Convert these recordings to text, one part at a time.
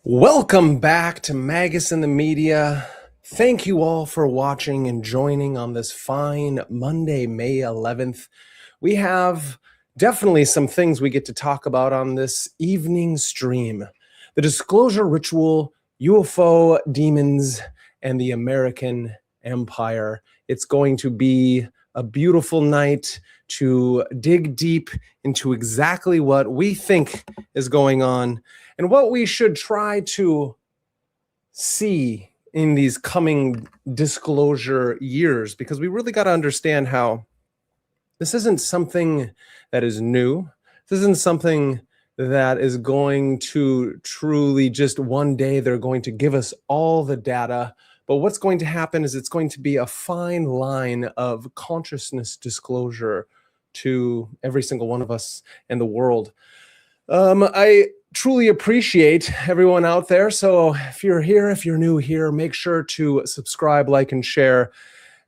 Welcome back to MagusintheMedia. Thank you all for watching and joining on this fine Monday, May 11th. We have definitely some things we get to talk about on this evening stream. The disclosure ritual, UFO demons, and the American Empire. It's going to be a beautiful night to dig deep into exactly what we think is going on and what we should try to see in these coming disclosure years, because we really got to understand how this isn't something that is new. This isn't something that is going to truly just one day they're going to give us all the data. But what's going to happen is it's going to be a fine line of consciousness disclosure to every single one of us in the world. I truly appreciate everyone out there. So if you're here, if you're new here, make sure to subscribe, like, and share,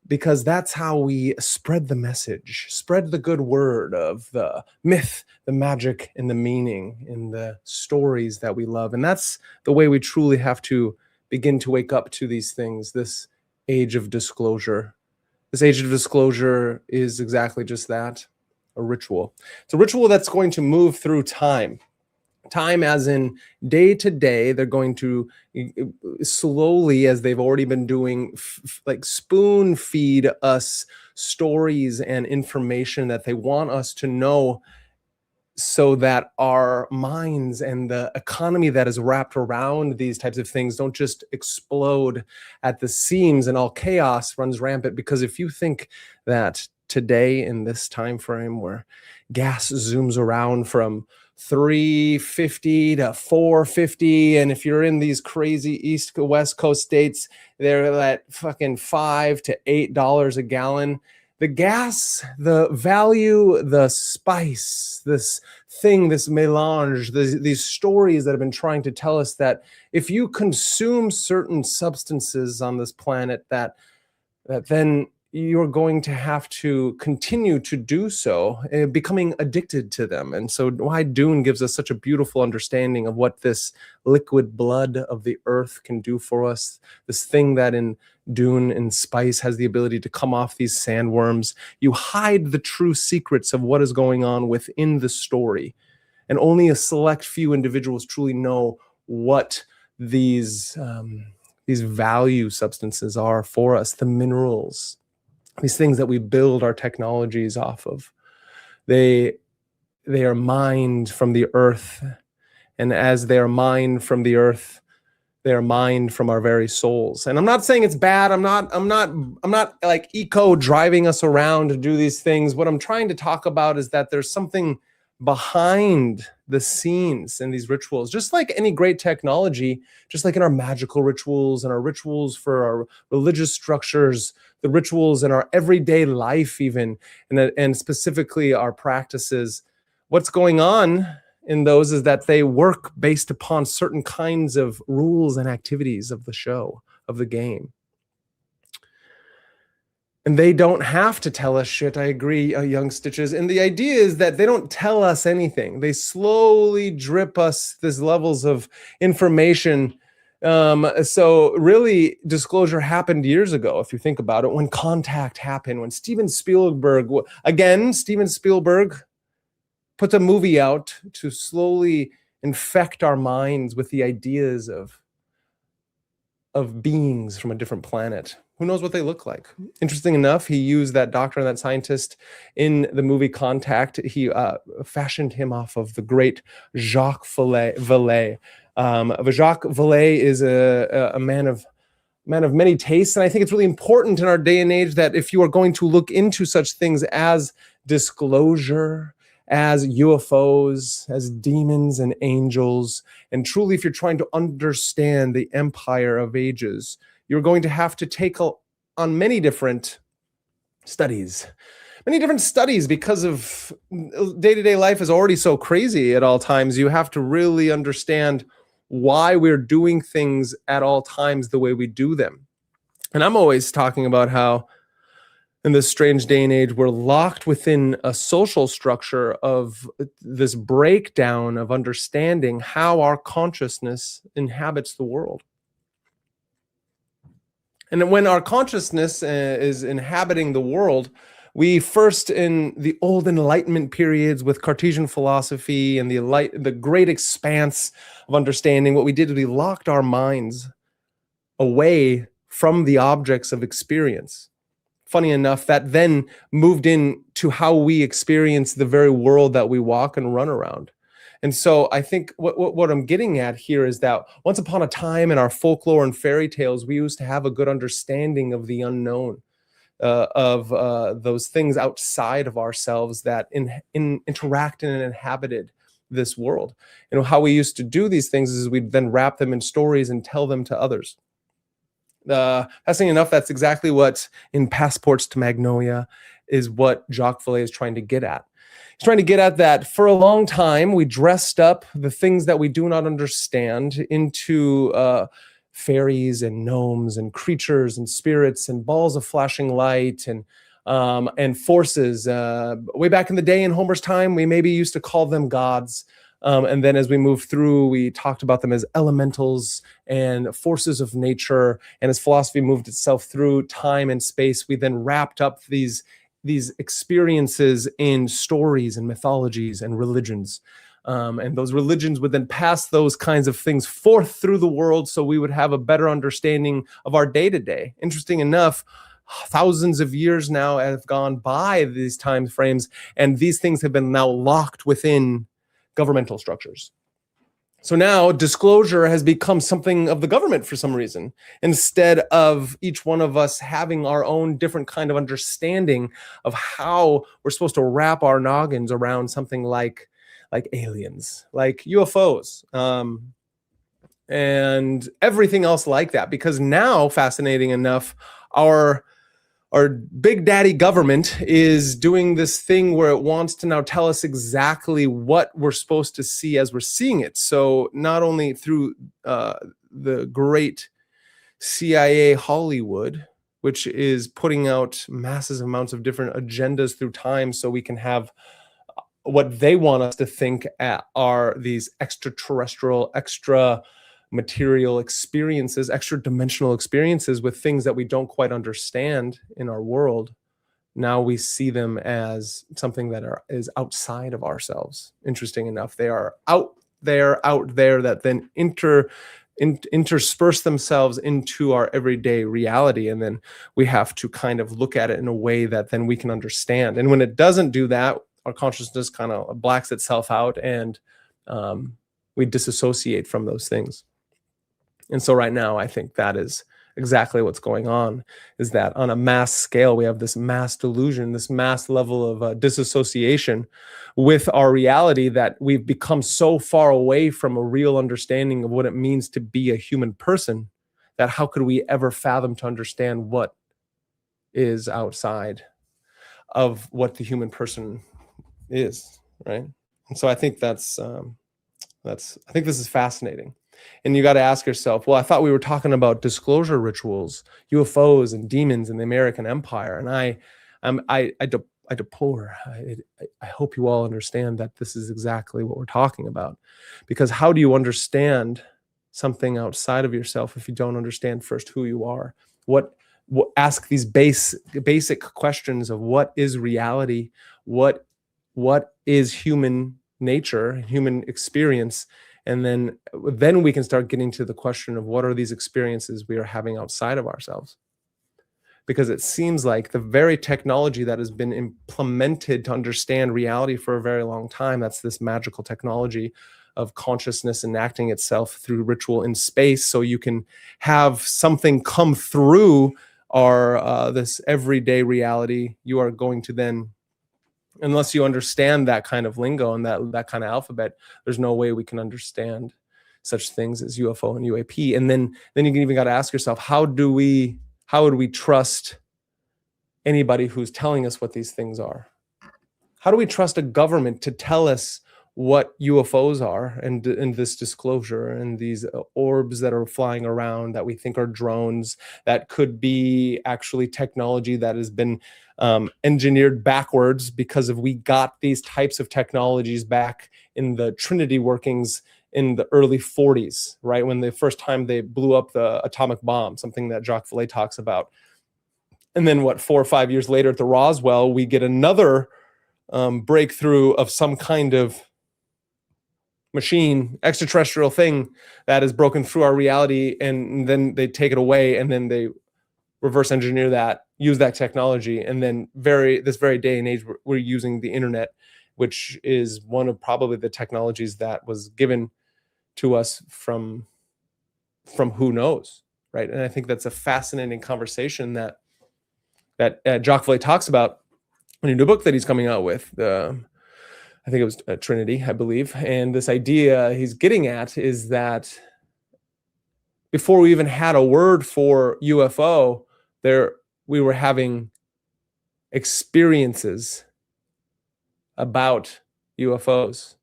because that's how we spread the message, spread the good word of the myth, the magic, and the meaning in the stories that we love. And that's the way we truly have to begin to wake up to these things, this age of disclosure. This age of disclosure is exactly just that, a ritual. It's a ritual that's going to move through time. Time as in day to day, they're going to slowly, as they've already been doing, like spoon feed us stories and information that they want us to know, so that our minds and the economy that is wrapped around these types of things don't just explode at the seams and all chaos runs rampant. Because if you think that today in this time frame where gas zooms around from 350 to 450, and if you're in these crazy east west coast states, they're at fucking $5 to $8 a gallon. The gas, the value, the spice, this thing, this melange, these stories that have been trying to tell us that if you consume certain substances on this planet, that then you're going to have to continue to do so, becoming addicted to them. And so why Dune gives us such a beautiful understanding of what this liquid blood of the earth can do for us, this thing that in Dune and spice has the ability to come off these sandworms. You hide the true secrets of what is going on within the story, and only a select few individuals truly know what these value substances are for us, the minerals, these things that we build our technologies off of. They are mined from the earth, and as they are mined from the earth, they are mined from our very souls. And I'm not saying it's bad. I'm not like eco driving us around to do these things. What I'm trying to talk about is that there's something behind the scenes in these rituals, just like any great technology, just like in our magical rituals and our rituals for our religious structures, the rituals in our everyday life even, and specifically our practices. What's going on in those is that they work based upon certain kinds of rules and activities of the show, of the game. And they don't have to tell us shit. I agree, young Stitches. And the idea is that they don't tell us anything. They slowly drip us these levels of information. So really, disclosure happened years ago, if you think about it, when Contact happened, when Steven Spielberg put a movie out to slowly infect our minds with the ideas of beings from a different planet. Who knows what they look like? Interesting enough, he used that doctor and that scientist in the movie Contact. He fashioned him off of the great Jacques Vallée. Jacques Vallée is a man of many tastes, and I think it's really important in our day and age that if you are going to look into such things as disclosure, as UFOs, as demons and angels, and truly if you're trying to understand the empire of ages, you're going to have to take on many different studies. Because of day-to-day life is already so crazy at all times. You have to really understand why we're doing things at all times the way we do them. And I'm always talking about how in this strange day and age, we're locked within a social structure of this breakdown of understanding how our consciousness inhabits the world. And when our consciousness is inhabiting the world, we first, in the old Enlightenment periods with Cartesian philosophy and the great expanse of understanding, what we did is we locked our minds away from the objects of experience. Funny enough, that then moved into how we experience the very world that we walk and run around. And so I think what I'm getting at here is that once upon a time in our folklore and fairy tales, we used to have a good understanding of the unknown, of those things outside of ourselves that interacted and inhabited this world. How we used to do these things is we'd then wrap them in stories and tell them to others. Fascinating enough, that's exactly what in Passports to Magnolia is what Jacques Vallée is trying to get at. He's trying to get at that for a long time we dressed up the things that we do not understand into fairies and gnomes and creatures and spirits and balls of flashing light and forces. Way back in the day in Homer's time, we maybe used to call them gods. And then as we move through, we talked about them as elementals and forces of nature. And as philosophy moved itself through time and space, we then wrapped up these experiences in stories and mythologies and religions. And those religions would then pass those kinds of things forth through the world so we would have a better understanding of our day-to-day. Interesting enough, thousands of years now have gone by these time frames, and these things have been now locked within governmental structures. So now disclosure has become something of the government for some reason, instead of each one of us having our own different kind of understanding of how we're supposed to wrap our noggins around something like aliens, like UFOs, and everything else like that. Because now, fascinating enough, our big daddy government is doing this thing where it wants to now tell us exactly what we're supposed to see as we're seeing it. So not only through the great CIA Hollywood, which is putting out massive amounts of different agendas through time so we can have what they want us to think are these extraterrestrial, extra material experiences, extra dimensional experiences with things that we don't quite understand in our world. Now we see them as something that is outside of ourselves. Interesting enough, they are out there that then intersperse themselves into our everyday reality, and then we have to kind of look at it in a way that then we can understand. And when it doesn't do that, our consciousness kind of blacks itself out, and we disassociate from those things. And so right now, I think that is exactly what's going on, is that on a mass scale, we have this mass delusion, this mass level of disassociation with our reality, that we've become so far away from a real understanding of what it means to be a human person, that how could we ever fathom to understand what is outside of what the human person is, right? And so I think I think this is fascinating. And you got to ask yourself, well, I thought we were talking about disclosure rituals, UFOs and demons in the American Empire. And I deplore, I hope you all understand that this is exactly what we're talking about. Because how do you understand something outside of yourself if you don't understand first who you are? Ask these basic questions of what is reality, what is human nature, human experience, and then we can start getting to the question of what are these experiences we are having outside of ourselves. Because it seems like the very technology that has been implemented to understand reality for a very long time, that's this magical technology of consciousness enacting itself through ritual in space, so you can have something come through our this everyday reality. You are going to then, unless you understand that kind of lingo and that kind of alphabet, there's no way we can understand such things as UFO and UAP. And then you can even got to ask yourself, how would we trust anybody who's telling us what these things are? How do we trust a government to tell us what UFOs are, and this disclosure, and these orbs that are flying around that we think are drones, that could be actually technology that has been engineered backwards, because we got these types of technologies back in the Trinity workings in the early 40s, right? When the first time they blew up the atomic bomb, something that Jacques Vallée talks about. And then 4 or 5 years later at the Roswell, we get another breakthrough of some kind of machine, extraterrestrial thing that is broken through our reality, and then they take it away, and then they reverse engineer that, use that technology, and then this very day and age we're using the internet, which is one of probably the technologies that was given to us from who knows, right? And I think that's a fascinating conversation that Jacques Vallée talks about in a new book that he's coming out with. I think it was Trinity, I believe. And this idea he's getting at is that before we even had a word for UFO, we were having experiences about UFOs.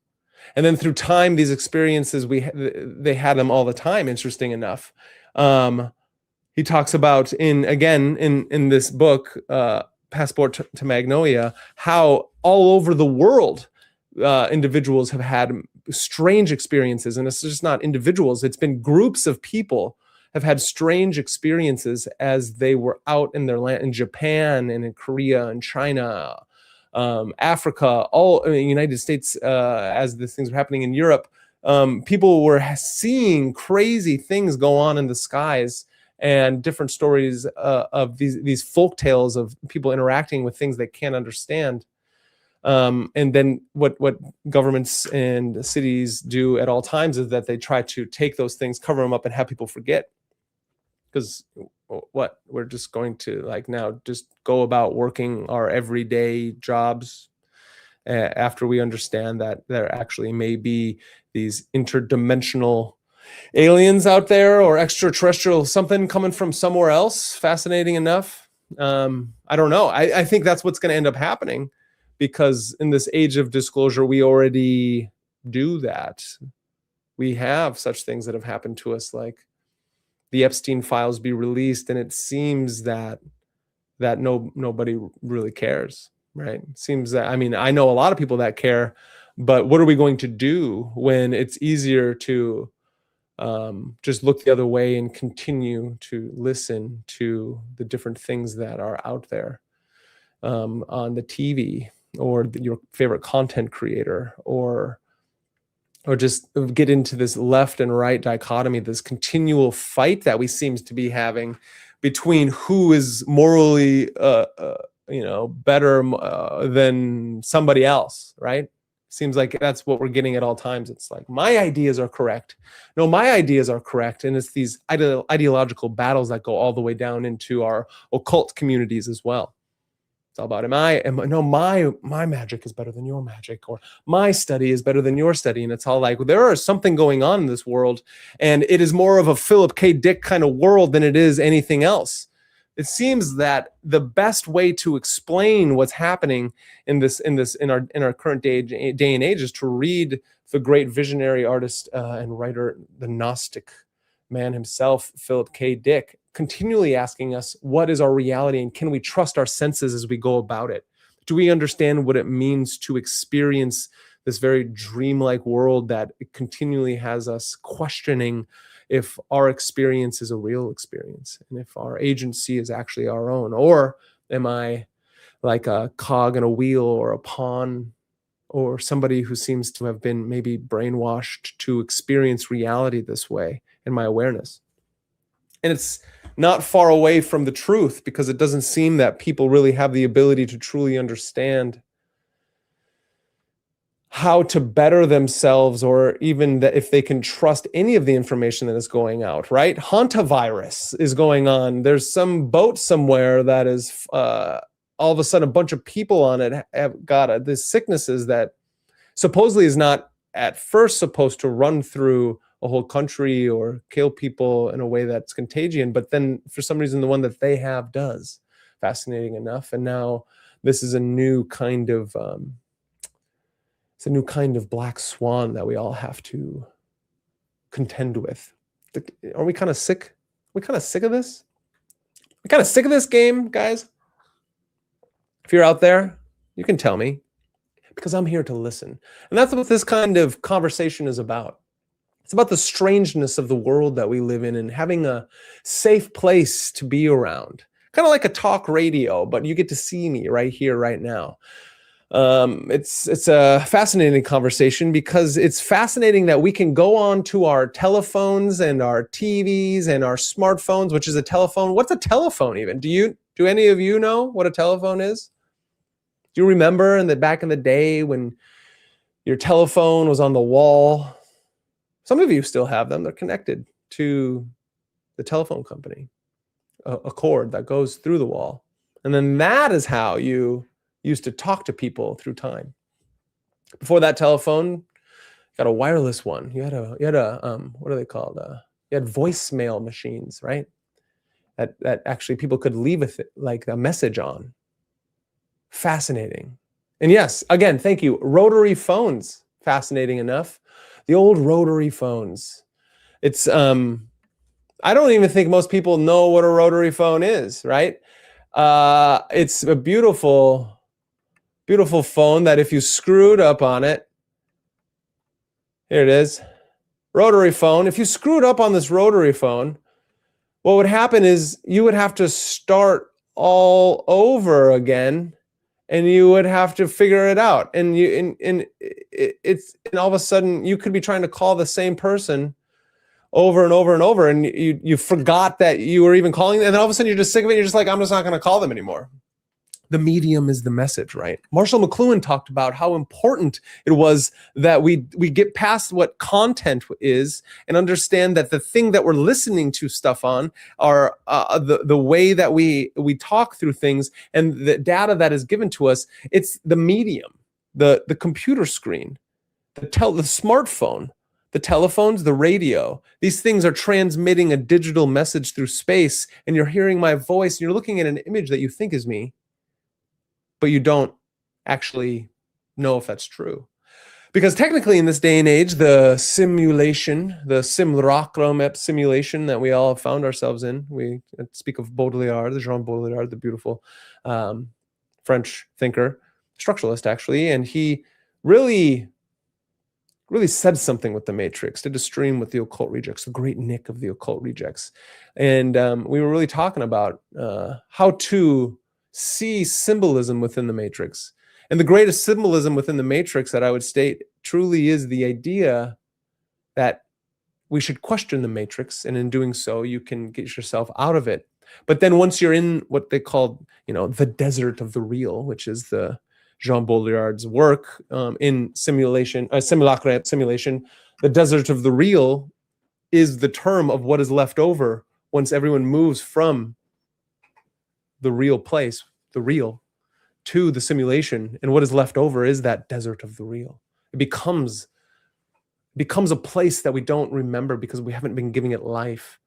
And then through time, these experiences, they had them all the time, interesting enough. He talks about in this book, Passport to Magnolia, how all over the world, individuals have had strange experiences. And it's just not individuals, it's been groups of people have had strange experiences as they were out in their land, in Japan and in Korea and China, Africa, United States, as these things were happening in Europe. People were seeing crazy things go on in the skies, and different stories of these folk tales of people interacting with things they can't understand. And then what governments and cities do at all times is that they try to take those things, cover them up, and have people forget. Because we're just going to now just go about working our everyday jobs after we understand that there actually may be these interdimensional aliens out there, or extraterrestrial something coming from somewhere else. Fascinating enough. I don't know. I think that's what's going to end up happening, because in this age of disclosure, we already do that. We have such things that have happened to us, like the Epstein files be released, and it seems that nobody really cares, right? It seems that, I know a lot of people that care, but what are we going to do when it's easier to just look the other way and continue to listen to the different things that are out there on the TV, or your favorite content creator, or just get into this left and right dichotomy, this continual fight that we seems to be having between who is morally better than somebody else, right? Seems like that's what we're getting at all times. It's like, my ideas are correct. No, my ideas are correct. And it's these ideological battles that go all the way down into our occult communities as well. It's all about, my magic is better than your magic, or my study is better than your study. And it's all like, there is something going on in this world, and it is more of a Philip K. Dick kind of world than it is anything else. It seems that the best way to explain what's happening in our current day and age is to read the great visionary artist and writer, the Gnostic man himself, Philip K. Dick, continually asking us, what is our reality, and can we trust our senses as we go about it? Do we understand what it means to experience this very dreamlike world that continually has us questioning if our experience is a real experience, and if our agency is actually our own? Or am I like a cog in a wheel, or a pawn, or somebody who seems to have been maybe brainwashed to experience reality this way in my awareness? And it's not far away from the truth, because it doesn't seem that people really have the ability to truly understand how to better themselves, or even that if they can trust any of the information that is going out, right? Hantavirus is going on. There's some boat somewhere that is all of a sudden a bunch of people on it have got these sicknesses that supposedly is not at first supposed to run through a whole country or kill people in a way that's contagion, but then for some reason the one that they have does. Fascinating enough. And now this is a new kind of It's a new kind of black swan that we all have to contend with. Are we kind of sick? Are we kind of sick of this? We kind of sick of this game, guys? If you're out there, you can tell me, because I'm here to listen. And that's what this kind of conversation is about. It's about the strangeness of the world that we live in and having a safe place to be around. Kind of like a talk radio, but you get to see me right here, right now. It's a fascinating conversation because it's fascinating that we can go on to our telephones and our TVs and our smartphones, which is a telephone. What's a telephone even? Do any of you know what a telephone is? Do you remember back in the day when your telephone was on the wall? Some of you still have them. They're connected to the telephone company, a cord that goes through the wall. And then that is how you used to talk to people through time. Before that telephone, you got a wireless one. You had a what are they called? You had voicemail machines, right? That actually people could leave a message on. Fascinating. And yes, again, thank you. Rotary phones, fascinating enough. The old rotary phones. It's I don't even think most people know what a rotary phone is, right? It's a beautiful, beautiful phone that if you screwed up on it, here it is, rotary phone. If you screwed up on this rotary phone, what would happen is you would have to start all over again, and you would have to figure it out. And all of a sudden you could be trying to call the same person over and over and over, and you forgot that you were even calling, and then all of a sudden you're just sick of it. You're just like, I'm just not going to call them anymore. The medium is the message, right? Marshall McLuhan talked about how important it was that we get past what content is and understand that the thing that we're listening to stuff on are the way that we talk through things, and the data that is given to us. It's the medium, the computer screen, the smartphone, the telephones, the radio. These things are transmitting a digital message through space, and you're hearing my voice, and you're looking at an image that you think is me, but you don't actually know if that's true. Because technically in this day and age, the simulation, the simulacrum simulation that we all have found ourselves in, we speak of Baudrillard, the Jean Baudrillard, the beautiful French thinker, structuralist actually, and he really said something with the Matrix, did a stream with the Occult Rejects, the great Nick of the Occult Rejects. And we were really talking about how to see symbolism within the Matrix. And the greatest symbolism within the Matrix that I would state truly is the idea that we should question the Matrix, and in doing so, you can get yourself out of it. But then once you're in what they call, the desert of the real, which is the Jean Baudrillard's work in simulacrum simulation, the desert of the real is the term of what is left over once everyone moves from the real place, the real, to the simulation, and what is left over is that desert of the real. It becomes a place that we don't remember because we haven't been giving it life.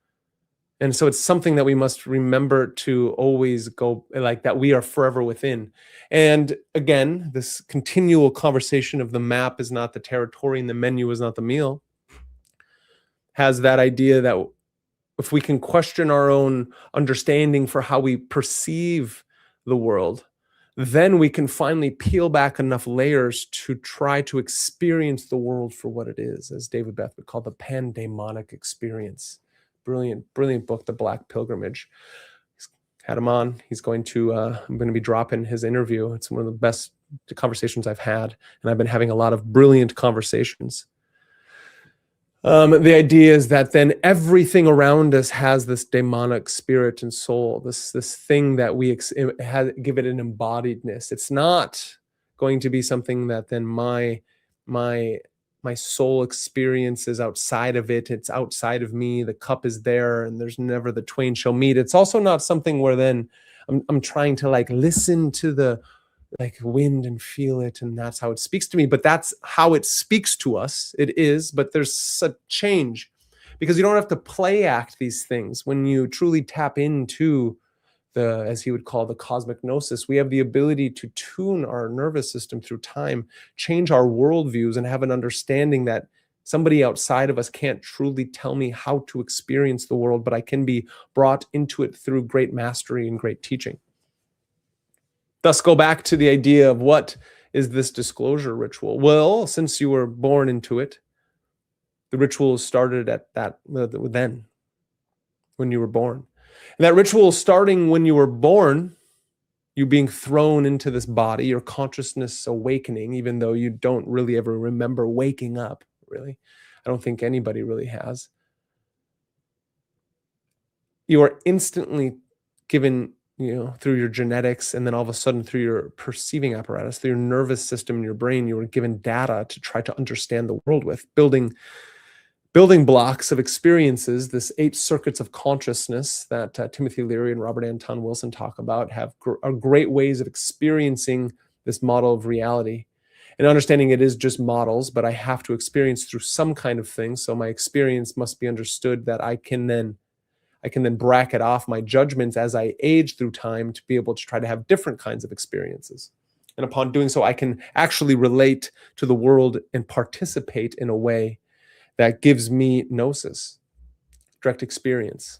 And so it's something that we must remember to always go, like that we are forever within. And again, this continual conversation of the map is not the territory and the menu is not the meal has that idea that if we can question our own understanding for how we perceive the world, then we can finally peel back enough layers to try to experience the world for what it is, as David Beth would call the pandemonic experience. Brilliant, brilliant book, The Black Pilgrimage. Had him on. He's going to, I'm going to be dropping his interview. It's one of the best conversations I've had, and I've been having a lot of brilliant conversations. The idea is that then everything around us has this demonic spirit and soul, this thing that we give it an embodiedness. It's not going to be something that then my soul experiences outside of it. It's outside of me. The cup is there, and there's never the twain shall meet. It's also not something where then I'm trying to listen to the wind and feel it, and that's how it speaks to me. But that's how it speaks to us. It is, but there's a change because you don't have to play act these things when you truly tap into as he would call the cosmic gnosis. We have the ability to tune our nervous system through time, change our worldviews, and have an understanding that somebody outside of us can't truly tell me how to experience the world, but I can be brought into it through great mastery and great teaching. Thus, go back to the idea of what is this disclosure ritual? Well, since you were born into it, the ritual started at then, when you were born. And that ritual starting when you were born, you being thrown into this body, your consciousness awakening, even though you don't really ever remember waking up, really. I don't think anybody really has. You are instantly given, through your genetics, and then all of a sudden through your perceiving apparatus, through your nervous system in your brain, you were given data to try to understand the world with, building blocks of experiences. This 8 circuits of consciousness that Timothy Leary and Robert Anton Wilson talk about are great ways of experiencing this model of reality and understanding it is just models, but I have to experience through some kind of thing. So my experience must be understood that I can then bracket off my judgments as I age through time to be able to try to have different kinds of experiences. And upon doing so, I can actually relate to the world and participate in a way that gives me gnosis, direct experience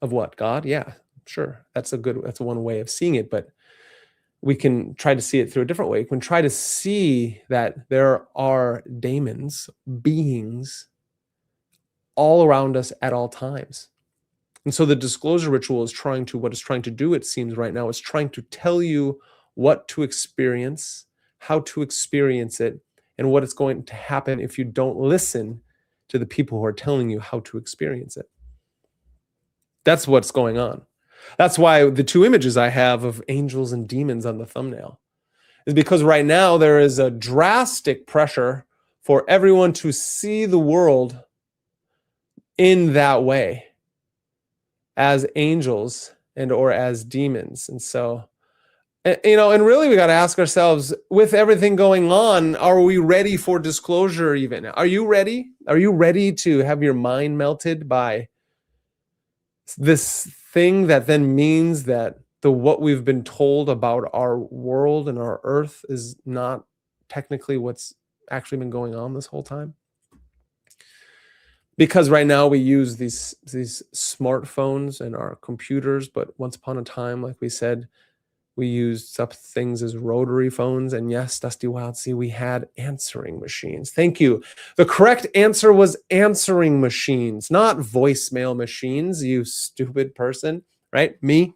of what? God? Yeah, sure. That's one way of seeing it, but we can try to see it through a different way. We can try to see that there are daemons, beings, all around us at all times. And so the disclosure ritual is trying to do, it seems right now, is trying to tell you what to experience, how to experience it, and what is going to happen if you don't listen to the people who are telling you how to experience it. That's what's going on. That's why the 2 images I have of angels and demons on the thumbnail is because right now there is a drastic pressure for everyone to see the world in that way, as angels or as demons. And so, and really we got to ask ourselves, with everything going on, are we ready for disclosure even? Are you ready? Are you ready to have your mind melted by this thing that then means that what we've been told about our world and our earth is not technically what's actually been going on this whole time? Because right now we use these smartphones and our computers, but once upon a time, like we said, we used such things as rotary phones. And yes, Dusty Wildsea, we had answering machines. Thank you. The correct answer was answering machines, not voicemail machines, you stupid person, right? Me.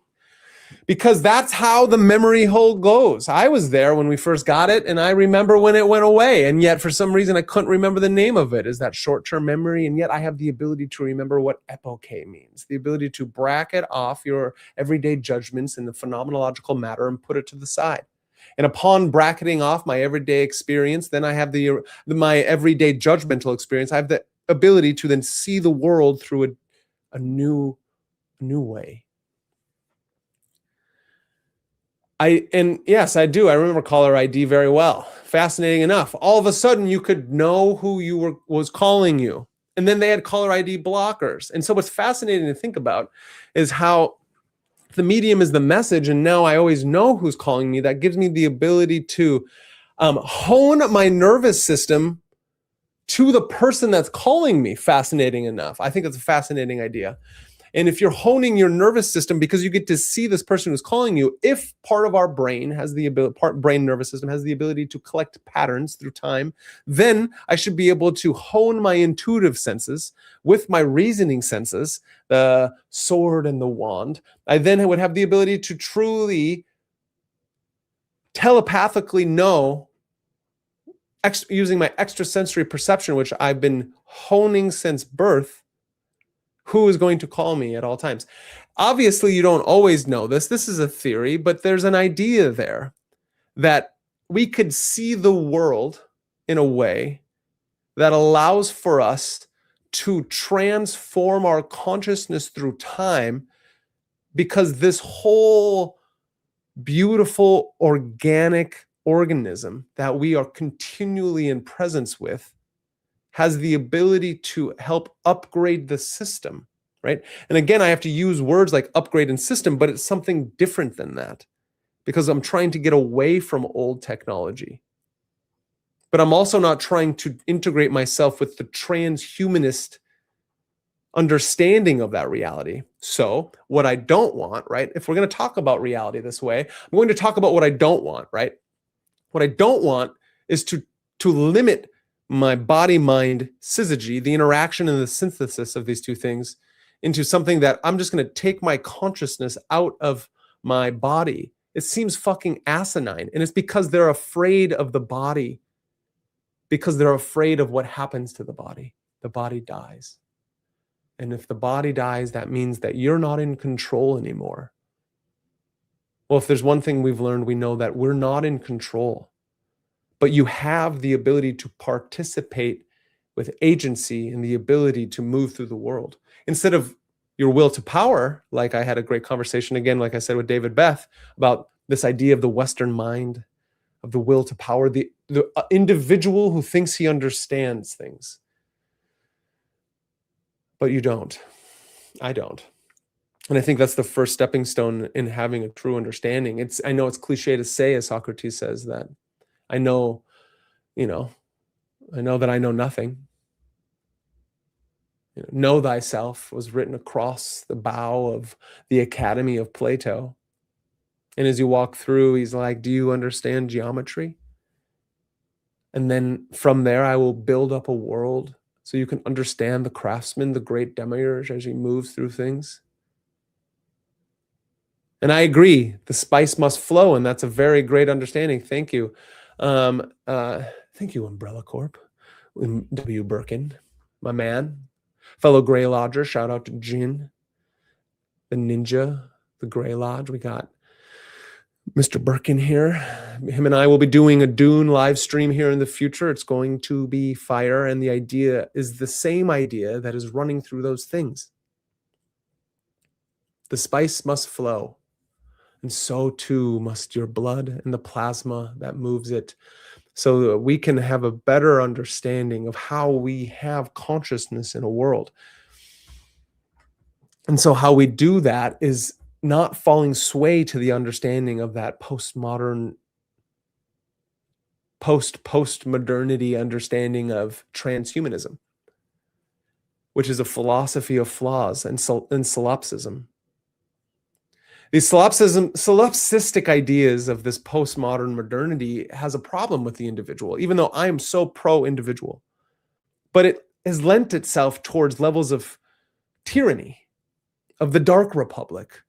Because that's how the memory hole goes. I was there when we first got it, and I remember when it went away, and yet for some reason I couldn't remember the name of it. Is that short-term memory? And yet I have the ability to remember what epoche means, the ability to bracket off your everyday judgments in the phenomenological matter and put it to the side. And upon bracketing off my everyday experience, then I have my everyday judgmental experience. I have the ability to then see the world through a new way. And yes, I do. I remember caller ID very well. Fascinating enough. All of a sudden, you could know who was calling you. And then they had caller ID blockers. And so what's fascinating to think about is how the medium is the message, and now I always know who's calling me. That gives me the ability to hone my nervous system to the person that's calling me. Fascinating enough. I think it's a fascinating idea. And if you're honing your nervous system because you get to see this person who's calling you, if part of our brain has the ability, brain nervous system has the ability to collect patterns through time, then I should be able to hone my intuitive senses with my reasoning senses, the sword and the wand. I then would have the ability to truly telepathically know, using my extrasensory perception, which I've been honing since birth, who is going to call me at all times. Obviously, you don't always know this. This is a theory, but there's an idea there that we could see the world in a way that allows for us to transform our consciousness through time, because this whole beautiful organic organism that we are continually in presence with has the ability to help upgrade the system. right? And again, I have to use words like upgrade and system, but it's something different than that because I'm trying to get away from old technology. But I'm also not trying to integrate myself with the transhumanist understanding of that reality. So what I don't want, right? If we're going to talk about reality this way, I'm going to talk about what I don't want, right? What I don't want is to limit my body-mind syzygy, the interaction and the synthesis of these two things, into something that I'm just going to take my consciousness out of my body. It seems fucking asinine. And it's because they're afraid of the body, because they're afraid of what happens to the body. The body dies. And if the body dies, that means that you're not in control anymore. Well, if there's one thing we've learned, we know that we're not in control. But you have the ability to participate with agency and the ability to move through the world. Instead of your will to power, like I had a great conversation again, like I said with David Beth, about this idea of the Western mind, of the will to power, the individual who thinks he understands things. But you don't. I don't. And I think that's the first stepping stone in having a true understanding. I know it's cliche to say, as Socrates says, that I know that I know nothing. Know thyself was written across the bow of the Academy of Plato. And as you walk through, he's like, do you understand geometry? And then from there, I will build up a world so you can understand the craftsman, the great demiurge, as he moves through things. And I agree, the spice must flow, and that's a very great understanding. Thank you. Thank you, Umbrella Corp. W. Birkin, my man. Fellow Grey Lodger, shout out to Jin, the ninja, the Grey Lodge. We got Mr. Birkin here. Him and I will be doing a Dune live stream here in the future. It's going to be fire, and the idea is the same idea that is running through those things. The spice must flow, and so too must your blood and the plasma that moves it, so that we can have a better understanding of how we have consciousness in a world. And so how we do that is not falling sway to the understanding of that postmodern, post-modernity understanding of transhumanism, which is a philosophy of flaws and solipsism. These solipsistic ideas of this postmodern modernity has a problem with the individual, even though I am so pro-individual. But it has lent itself towards levels of tyranny, of the Dark Republic,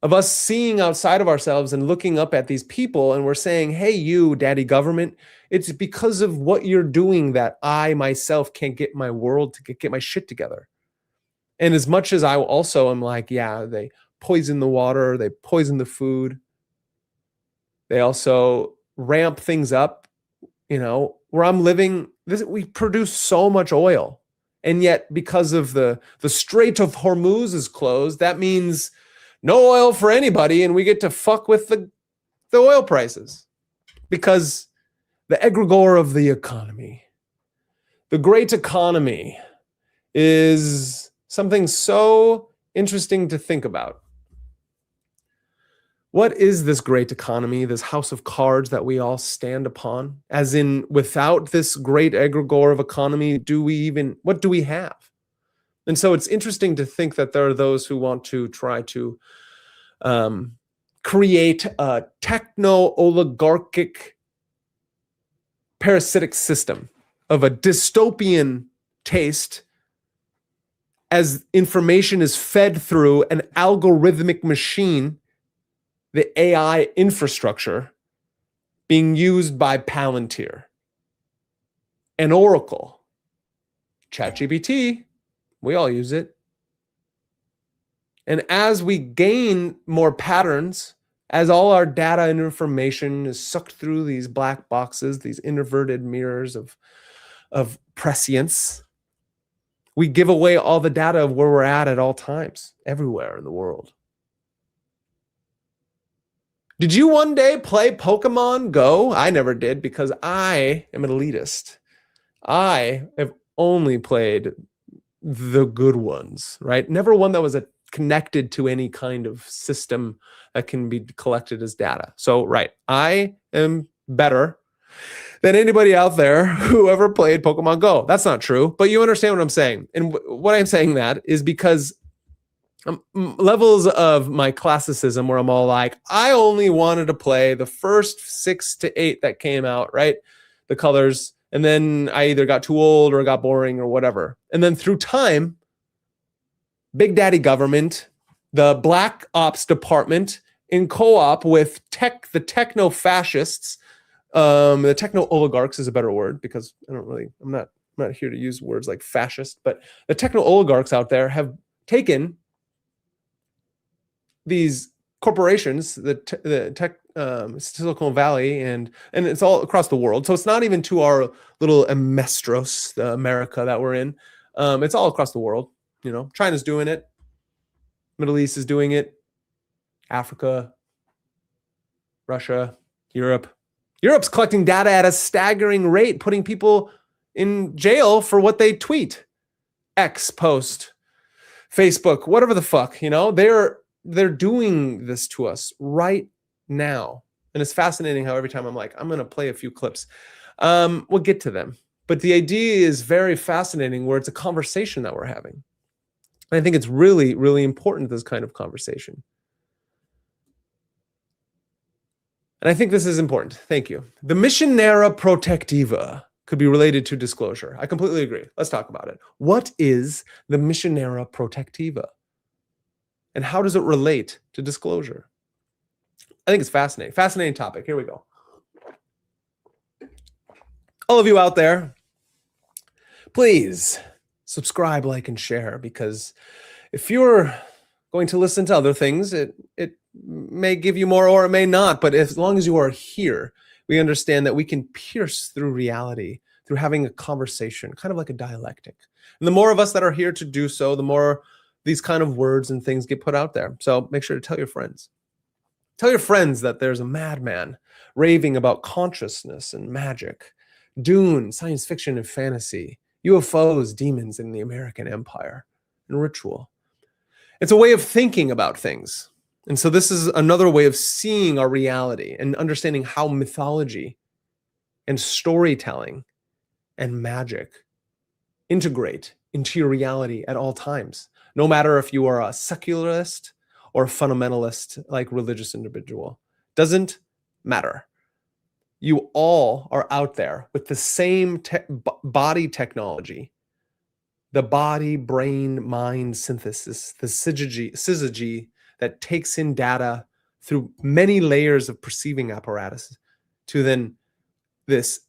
of us seeing outside of ourselves and looking up at these people, and we're saying, hey, you, daddy government, it's because of what you're doing that I myself can't get my world to get my shit together. And as much as I also am like, yeah, they poison the water, they poison the food, they also ramp things up, where I'm living, we produce so much oil. And yet, because of the Strait of Hormuz is closed, that means no oil for anybody, and we get to fuck with the oil prices. Because the egregore of the economy, the great economy, is something so interesting to think about. What is this great economy, this house of cards that we all stand upon? As in, without this great egregore of economy, what do we have? And so it's interesting to think that there are those who want to try to create a techno-oligarchic parasitic system of a dystopian taste as information is fed through an algorithmic machine, the AI infrastructure being used by Palantir and Oracle. ChatGPT, we all use it. And as we gain more patterns, as all our data and information is sucked through these black boxes, these inverted mirrors of prescience, we give away all the data of where we're at all times, everywhere in the world. Did you one day play Pokemon Go? I never did, because I am an elitist. I have only played the good ones, right? Never one that was connected to any kind of system that can be collected as data. So, right, I am better than anybody out there who ever played Pokemon Go. That's not true, but you understand what I'm saying. And what I'm saying that is because levels of my classicism where I'm all like, I only wanted to play the first 6 to 8 that came out, right? The colors. And then I either got too old or got boring or whatever. And then through time, Big Daddy government, the Black Ops department in co-op with the techno-fascists, the techno-oligarchs is a better word because I'm not here to use words like fascist, but the techno-oligarchs out there have taken these corporations, the tech Silicon Valley, and it's all across the world. So it's not even to our little Amestros, the America that we're in. It's all across the world. You know, China's doing it. Middle East is doing it. Africa, Russia, Europe. Europe's collecting data at a staggering rate, putting people in jail for what they tweet. X post, Facebook, whatever the fuck, you know, they're doing this to us right now. And it's fascinating how every time I'm like, I'm going to play a few clips. We'll get to them. But the idea is very fascinating where it's a conversation that we're having. And I think it's really, really important, this kind of conversation. And I think this is important. Thank you. The Missionary Protectiva could be related to disclosure. I completely agree. Let's talk about it. What is the Missionary Protectiva? And how does it relate to disclosure? I think it's fascinating. Fascinating topic. Here we go. All of you out there, please subscribe, like, and share, because if you're going to listen to other things, it may give you more or it may not. But as long as you are here, we understand that we can pierce through reality through having a conversation, kind of like a dialectic. And the more of us that are here to do so, the more these kind of words and things get put out there. So make sure to tell your friends. Tell your friends that there's a madman raving about consciousness and magic, Dune, science fiction and fantasy, UFOs, demons in the American Empire, and ritual. It's a way of thinking about things. And so this is another way of seeing our reality and understanding how mythology and storytelling and magic integrate into your reality at all times, no matter if you are a secularist or a fundamentalist, like religious individual. Doesn't matter. You all are out there with the same body technology, the body, brain, mind synthesis, the syzygy that takes in data through many layers of perceiving apparatus to then this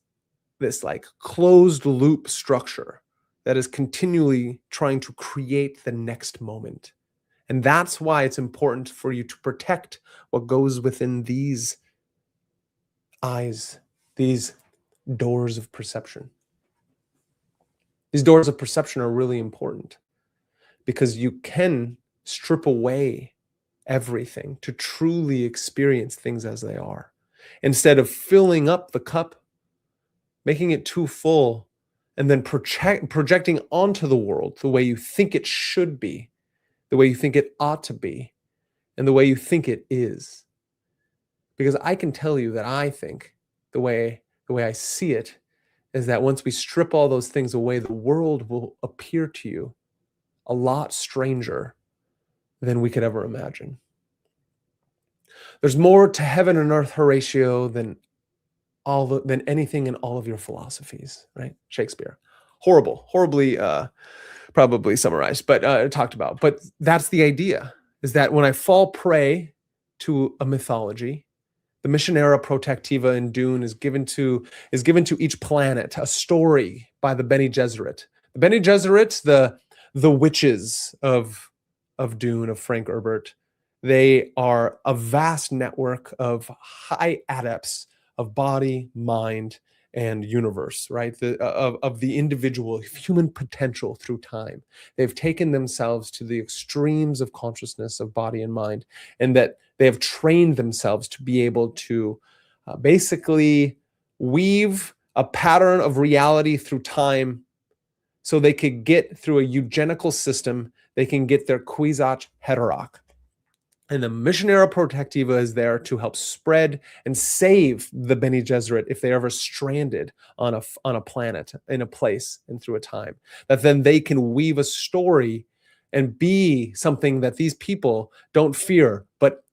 like closed loop structure that is continually trying to create the next moment. And that's why it's important for you to protect what goes within these eyes, these doors of perception. These doors of perception are really important because you can strip away everything to truly experience things as they are. Instead of filling up the cup, making it too full, and then projecting onto the world the way you think it should be, the way you think it ought to be, and the way you think it is. Because I can tell you that I think the way I see it is that once we strip all those things away, the world will appear to you a lot stranger than we could ever imagine. There's more to heaven and earth, Horatio, than anything in all of your philosophies, right? Shakespeare. Horribly probably summarized, but talked about. But that's the idea, is that when I fall prey to a mythology, the Missionary Protectiva in Dune is given to each planet a story by the Bene Gesserit. The Bene Gesserit, the witches of Dune, of Frank Herbert, they are a vast network of high adepts of body, mind, and universe, right? Of the individual human potential through time. They've taken themselves to the extremes of consciousness of body and mind, and that they have trained themselves to be able to basically weave a pattern of reality through time so they could get through a eugenical system, they can get their Kwisatz Haderach. And the Missionary Protectiva is there to help spread and save the Bene Gesserit if they're ever stranded on a planet, in a place, and through a time. That then they can weave a story and be something that these people don't fear, but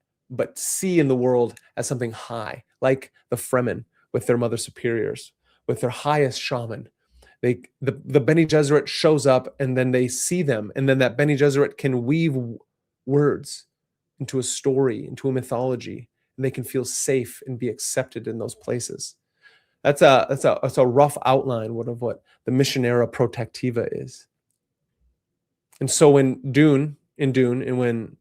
see in the world as something high, like the Fremen with their mother superiors, with their highest shaman. The Bene Gesserit shows up, and then they see them, and then that Bene Gesserit can weave words into a story, into a mythology, and they can feel safe and be accepted in those places. That's a rough outline of what the Missionary Protectiva is. And so when Dune, and when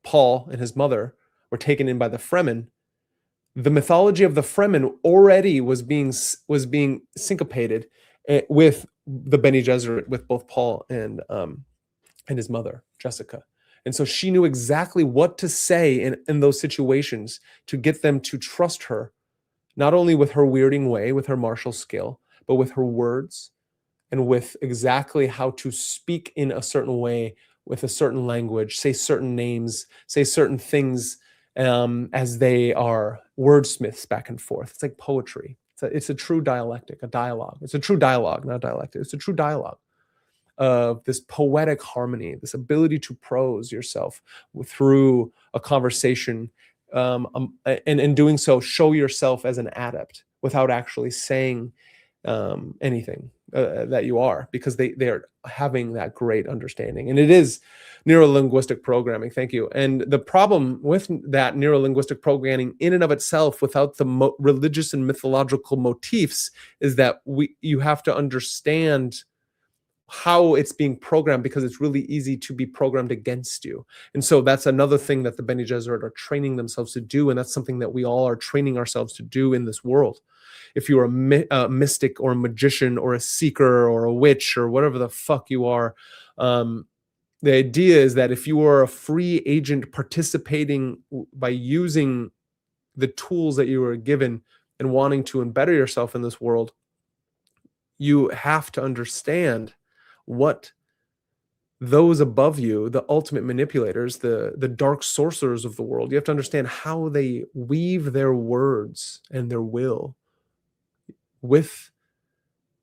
Paul and his mother were taken in by the Fremen, the mythology of the Fremen already was being syncopated with the Bene Gesserit, with both Paul and his mother, Jessica. And so she knew exactly what to say in those situations to get them to trust her, not only with her weirding way, with her martial skill, but with her words and with exactly how to speak in a certain way, with a certain language, say certain names, say certain things as they are wordsmiths back and forth. It's like poetry. It's a true dialectic, a dialogue. It's a true dialogue, not dialectic. It's a true dialogue of this poetic harmony, this ability to prose yourself through a conversation, and in doing so, show yourself as an adept without actually saying anything that you are, because they are having that great understanding. And it is neurolinguistic programming. Thank you. And the problem with that neurolinguistic programming in and of itself, without the religious and mythological motifs, is that you have to understand how it's being programmed, because it's really easy to be programmed against you. And so that's another thing that the Bene Gesserit are training themselves to do, and that's something that we all are training ourselves to do in this world. If you're a mystic or a magician or a seeker or a witch or whatever the fuck you are, the idea is that if you are a free agent participating by using the tools that you were given and wanting to better yourself in this world, you have to understand what those above you, the ultimate manipulators, the dark sorcerers of the world, you have to understand how they weave their words and their will with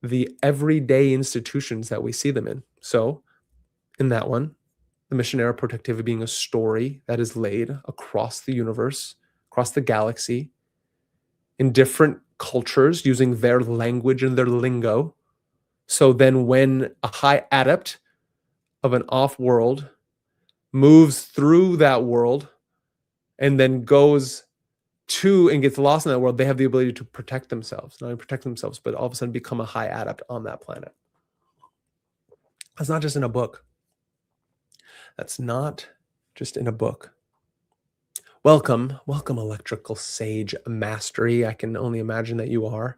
the everyday institutions that we see them in. So in that one, the Missionary Protectiva being a story that is laid across the universe, across the galaxy, in different cultures, using their language and their lingo. So then when a high adept of an off-world moves through that world and then goes to and gets lost in that world, they have the ability to protect themselves. Not only protect themselves, but all of a sudden become a high adept on that planet. That's not just in a book. That's not just in a book. Welcome, electrical sage mastery. I can only imagine that you are.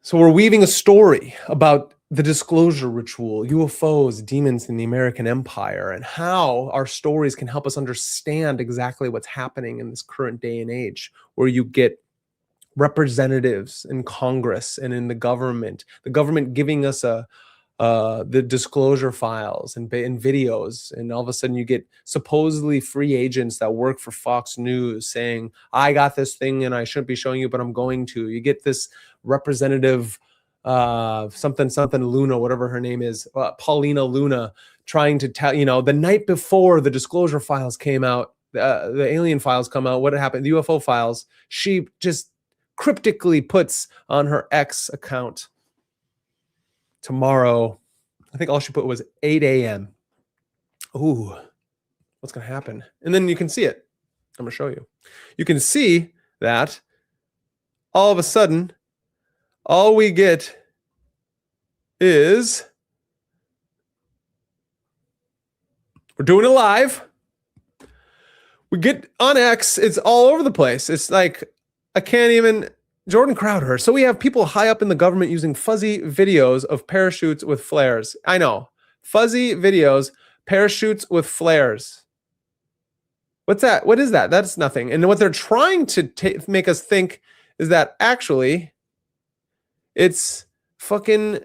So we're weaving a story about the disclosure ritual, UFOs, demons in the American Empire, and how our stories can help us understand exactly what's happening in this current day and age, where you get representatives in Congress and in the government giving us the disclosure files and videos, and all of a sudden you get supposedly free agents that work for Fox News saying, I got this thing and I shouldn't be showing you, but I'm going to. You get this representative something Luna, whatever her name is, Paulina Luna, trying to tell, the night before the disclosure files came out, the alien files come out, what happened, the UFO files, she just cryptically puts on her X account, tomorrow, I think all she put was 8 a.m. Ooh, what's going to happen? And then you can see it. I'm going to show you. You can see that all of a sudden, all we get is, we're doing it live. We get on X. It's all over the place. It's like, I can't even, Jordan Crowder. So we have people high up in the government using fuzzy videos of parachutes with flares. I know. Fuzzy videos, parachutes with flares. What's that? What is that? That's nothing. And what they're trying to make us think is that actually it's fucking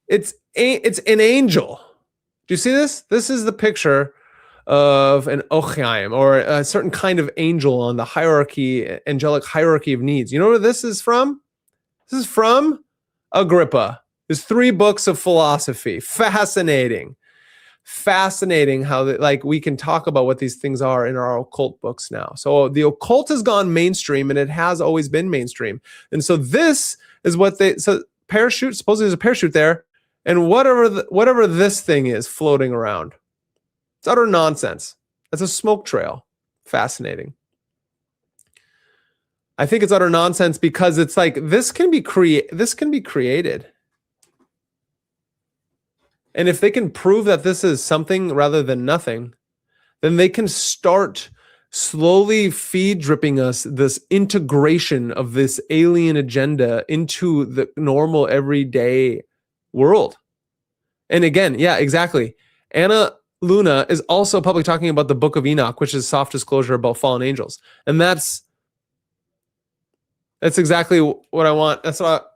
It's an angel. Do you see this? This is the picture of an Ochaim, or a certain kind of angel on the hierarchy, angelic hierarchy of needs. You know where this is from? This is from Agrippa. There's 3 books of philosophy. Fascinating how we can talk about what these things are in our occult books now. So the occult has gone mainstream, and it has always been mainstream. And so this is what parachute, supposedly there's a parachute there, and whatever this thing is floating around. It's utter nonsense. It's a smoke trail. Fascinating. I think it's utter nonsense because it's like this can be created. And if they can prove that this is something rather than nothing, then they can start slowly feed dripping us this integration of this alien agenda into the normal everyday world. And again, yeah, exactly. Anna Luna is also publicly talking about the Book of Enoch, which is soft disclosure about fallen angels. And that's exactly what I want. That's what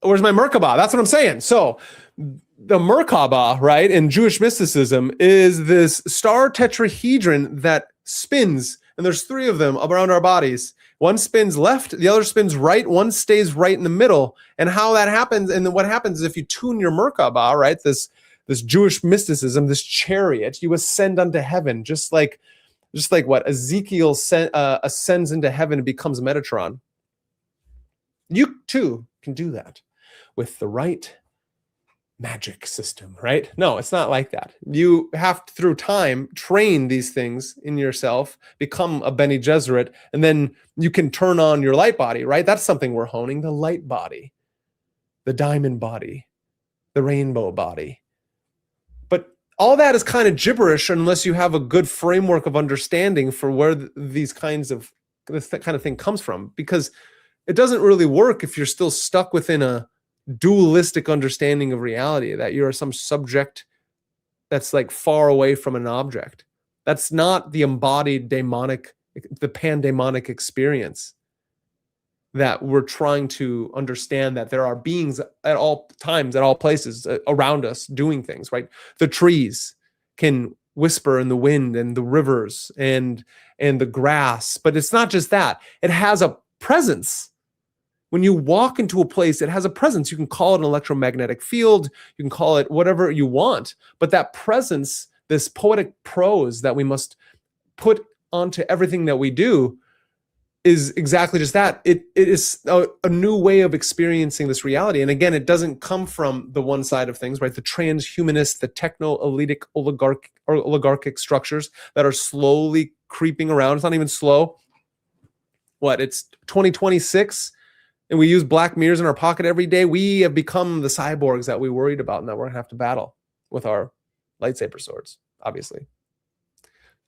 where's my Merkabah? That's what I'm saying. So the Merkabah, right, in Jewish mysticism is this star tetrahedron that spins, and there's 3 of them around our bodies. One spins left, the other spins right, one stays right in the middle. And how that happens, and then what happens is if you tune your Merkabah, right, this Jewish mysticism, this chariot, you ascend unto heaven, just like what Ezekiel ascends into heaven and becomes Metatron. You too can do that with the right magic system, right? No, it's not like that. You have to, through time, train these things in yourself, become a Bene Gesserit, and then you can turn on your light body, right? That's something we're honing, the light body, the diamond body, the rainbow body. But all that is kind of gibberish unless you have a good framework of understanding for where this kind of thing comes from, because it doesn't really work if you're still stuck within a dualistic understanding of reality, that you're some subject that's like far away from an object. That's not the embodied demonic, the pandemonic experience that we're trying to understand, that there are beings at all times, at all places around us doing things, right? The trees can whisper in the wind, and the rivers and the grass, but it's not just that. It has a presence. When you walk into a place, it has a presence. You can call it an electromagnetic field. You can call it whatever you want. But that presence, this poetic prose that we must put onto everything that we do, is exactly just that. It is a new way of experiencing this reality. And again, it doesn't come from the one side of things, right? The transhumanist, the techno-elitic oligarchic structures that are slowly creeping around. It's not even slow. It's 2026. And we use black mirrors in our pocket every day. We have become the cyborgs that we worried about and that we're going to have to battle with our lightsaber swords, obviously.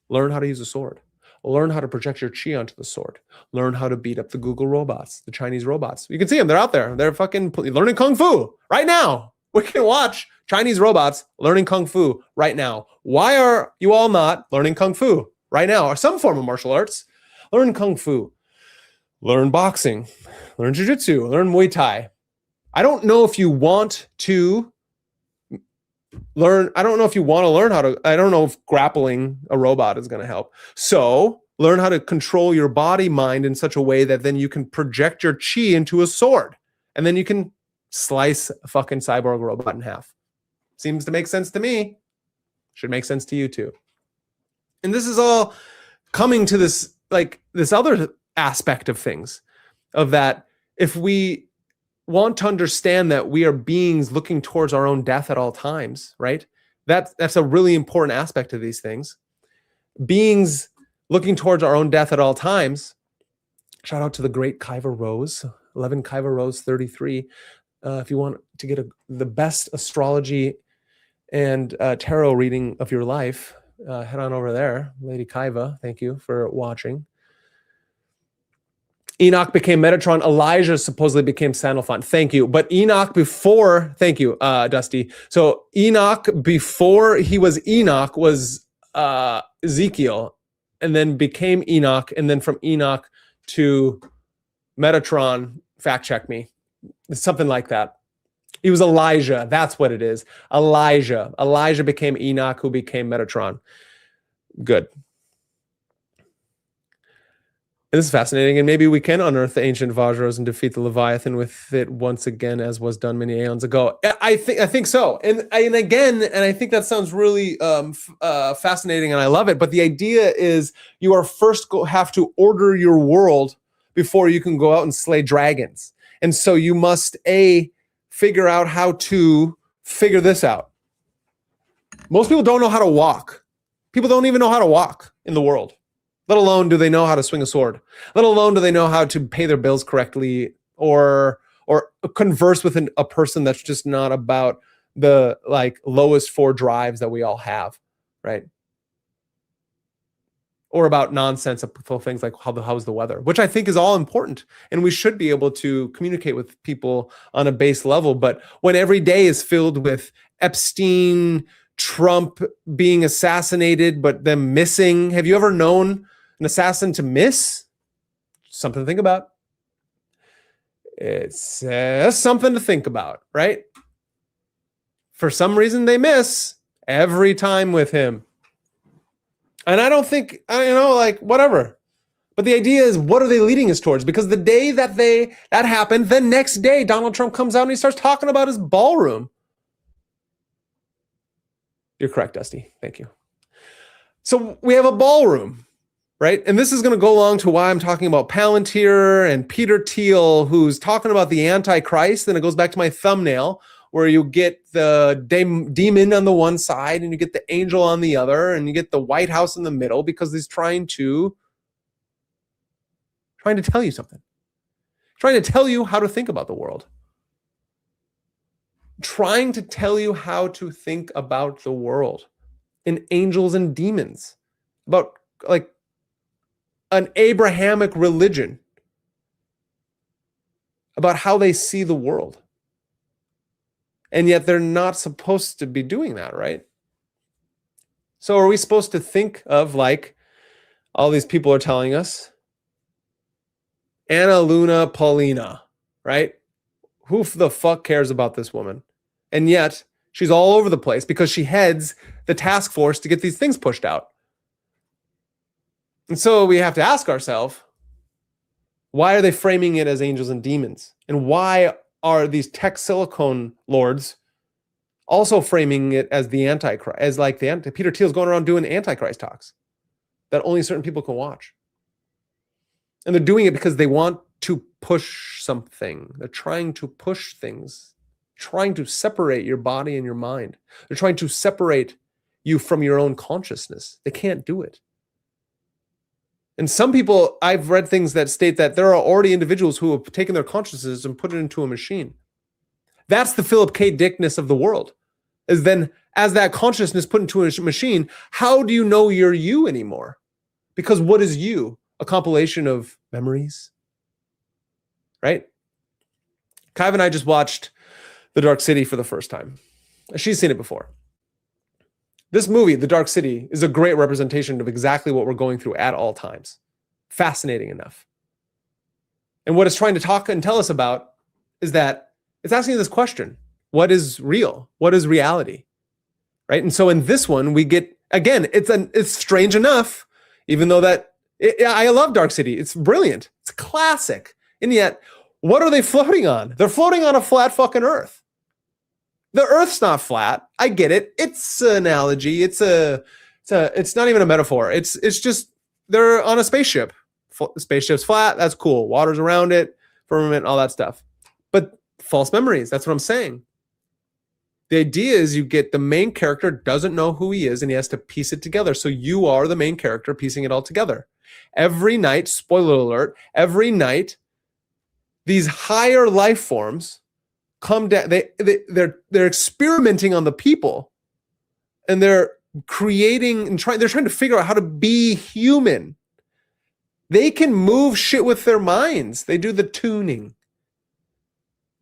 Learn how to use a sword. Learn how to project your chi onto the sword. Learn how to beat up the Google robots, the Chinese robots. You can see them. They're out there. They're fucking learning Kung Fu right now. We can watch Chinese robots learning Kung Fu right now. Why are you all not learning Kung Fu right now, or some form of martial arts? Learn Kung Fu. Learn boxing, learn jiu-jitsu, learn Muay Thai. I don't know if you want to learn. I don't know if you want to learn how to. I don't know if grappling a robot is going to help. So learn how to control your body, mind in such a way that then you can project your chi into a sword, and then you can slice a fucking cyborg robot in half. Seems to make sense to me. Should make sense to you too. And this is all coming to this other aspect of things, of that if we want to understand that we are beings looking towards our own death at all times, right? That's a really important aspect of these things. Beings looking towards our own death at all times. Shout out to the great Kiva Rose, 11 Kiva Rose 33. If you want to get the best astrology and tarot reading of your life, head on over there. Lady Kiva, thank you for watching. Enoch became Metatron. Elijah supposedly became Sandalphon. Thank you. But Enoch before, thank you, Dusty. So Enoch before he was Enoch was Ezekiel, and then became Enoch, and then from Enoch to Metatron, fact check me. It's something like that. He was Elijah. That's what it is. Elijah. Elijah became Enoch, who became Metatron. Good. And this is fascinating, and maybe we can unearth the ancient Vajras and defeat the Leviathan with it once again, as was done many aeons ago. I think so, and I think that sounds really fascinating, and I love it. But the idea is, you are first have to order your world before you can go out and slay dragons, and so you must figure out how to figure this out. Most people don't know how to walk. People don't even know how to walk in the world. Let alone do they know how to swing a sword. Let alone do they know how to pay their bills correctly, or converse with a person that's just not about the lowest 4 drives that we all have, right? Or about nonsensical things like how's the weather, which I think is all important, and we should be able to communicate with people on a base level. But when every day is filled with Epstein, Trump being assassinated, but them missing, have you ever known an assassin to miss? Something to think about. It's something to think about, right? For some reason, they miss every time with him. And I don't think, whatever. But the idea is, what are they leading us towards? Because the day that happened, the next day, Donald Trump comes out and he starts talking about his ballroom. You're correct, Dusty. Thank you. So we have a ballroom. Right? And this is going to go along to why I'm talking about Palantir and Peter Thiel, who's talking about the Antichrist. And it goes back to my thumbnail, where you get the demon on the one side and you get the angel on the other, and you get the White House in the middle, because he's trying to tell you something. Trying to tell you how to think about the world. Trying to tell you how to think about the world and angels and demons. About an Abrahamic religion, about how they see the world. And yet they're not supposed to be doing that, right? So are we supposed to think of, all these people are telling us, Anna Luna Paulina, right? Who the fuck cares about this woman? And yet she's all over the place because she heads the task force to get these things pushed out. And so we have to ask ourselves, why are they framing it as angels and demons? And why are these tech silicone lords also framing it as the Antichrist, as Peter Thiel's going around doing Antichrist talks that only certain people can watch? And they're doing it because they want to push something. They're trying to push things, trying to separate your body and your mind. They're trying to separate you from your own consciousness. They can't do it. And some people, I've read things that state that there are already individuals who have taken their consciousness and put it into a machine. That's the Philip K. Dickness of the world. Is then, as that consciousness put into a machine, how do you know you're you anymore? Because what is you? A compilation of memories, right? Kaiv and I just watched The Dark City for the first time. She's seen it before. This movie, The Dark City, is a great representation of exactly what we're going through at all times. Fascinating enough. And what it's trying to talk and tell us about is that it's asking this question: what is real? What is reality? Right? And so in this one, we get, again, it's strange enough, even though I love Dark City. It's brilliant. It's classic. And yet, what are they floating on? They're floating on a flat fucking Earth. The Earth's not flat. I get it. It's an analogy. It's not even a metaphor. It's just they're on a spaceship. Spaceship's flat. That's cool. Water's around it, firmament, all that stuff. But false memories. That's what I'm saying. The idea is you get the main character doesn't know who he is and he has to piece it together. So you are the main character piecing it all together. Every night, spoiler alert, every night, these higher life forms come down. They're experimenting on the people, and they're creating and they're trying to figure out how to be human. They can move shit with their minds. They do the tuning.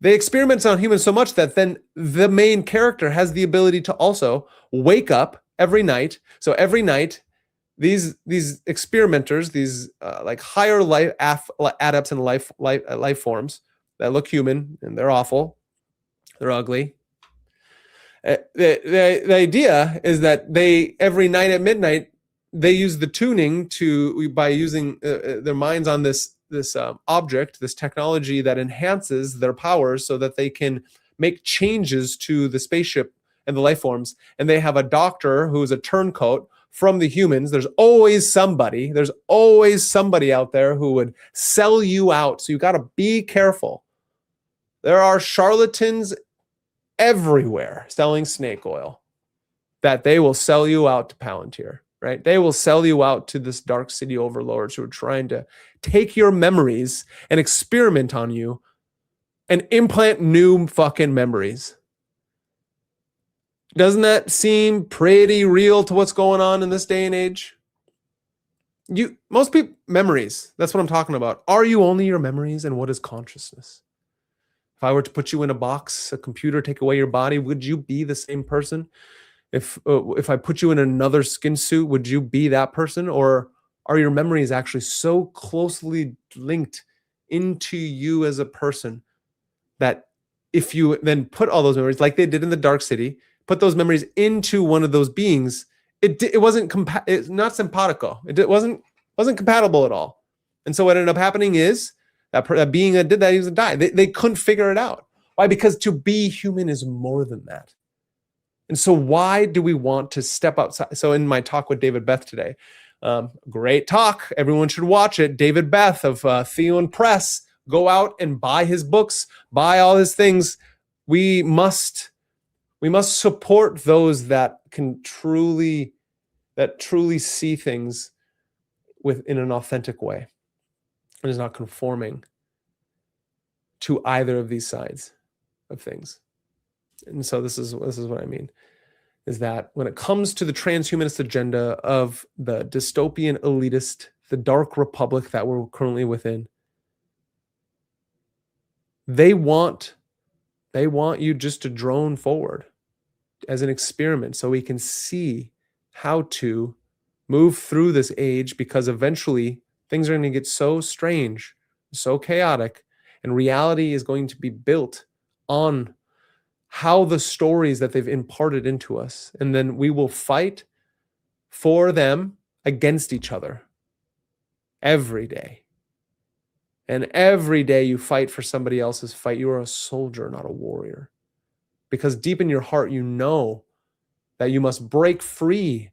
They experiment on humans so much that then the main character has the ability to also wake up every night. So every night, these experimenters, these like higher life adepts and life forms that look human and they're awful, They're ugly. The idea is that they, every night at midnight, they use the tuning by using their minds on this object, this technology that enhances their powers so that they can make changes to the spaceship and the life forms. And they have a doctor who is a turncoat from the humans. There's always somebody out there who would sell you out. So you got to be careful. There are charlatans everywhere selling snake oil that they will sell you out to Palantir, right? They will sell you out to this dark city overlords who are trying to take your memories and experiment on you and implant new fucking memories. Doesn't that seem pretty real to what's going on in this day and age? Most people, memories, that's what I'm talking about. Are you only your memories, and what is consciousness? If I were to put you in a box, a computer, take away your body, would you be the same person? If I put you in another skin suit, would you be that person? Or are your memories actually so closely linked into you as a person that if you then put all those memories, like they did in the Dark City, put those memories into one of those beings, it wasn't it's not simpatico. It wasn't compatible at all. And so what ended up happening is that being that did that, he was going to die. They couldn't figure it out. Why? Because to be human is more than that. And so why do we want to step outside? So in my talk with David Beth today, great talk. Everyone should watch it. David Beth of Theon Press. Go out and buy his books, buy all his things. We must support those that can truly see things in an authentic way. And is not conforming to either of these sides of things. And so this is what I mean, is that when it comes to the transhumanist agenda of the dystopian elitist, the dark republic that we're currently within, they want you just to drone forward as an experiment so we can see how to move through this age, because eventually things are going to get so strange, so chaotic, and reality is going to be built on how the stories that they've imparted into us. And then we will fight for them against each other every day. And every day you fight for somebody else's fight, you are a soldier, not a warrior. Because deep in your heart, you know that you must break free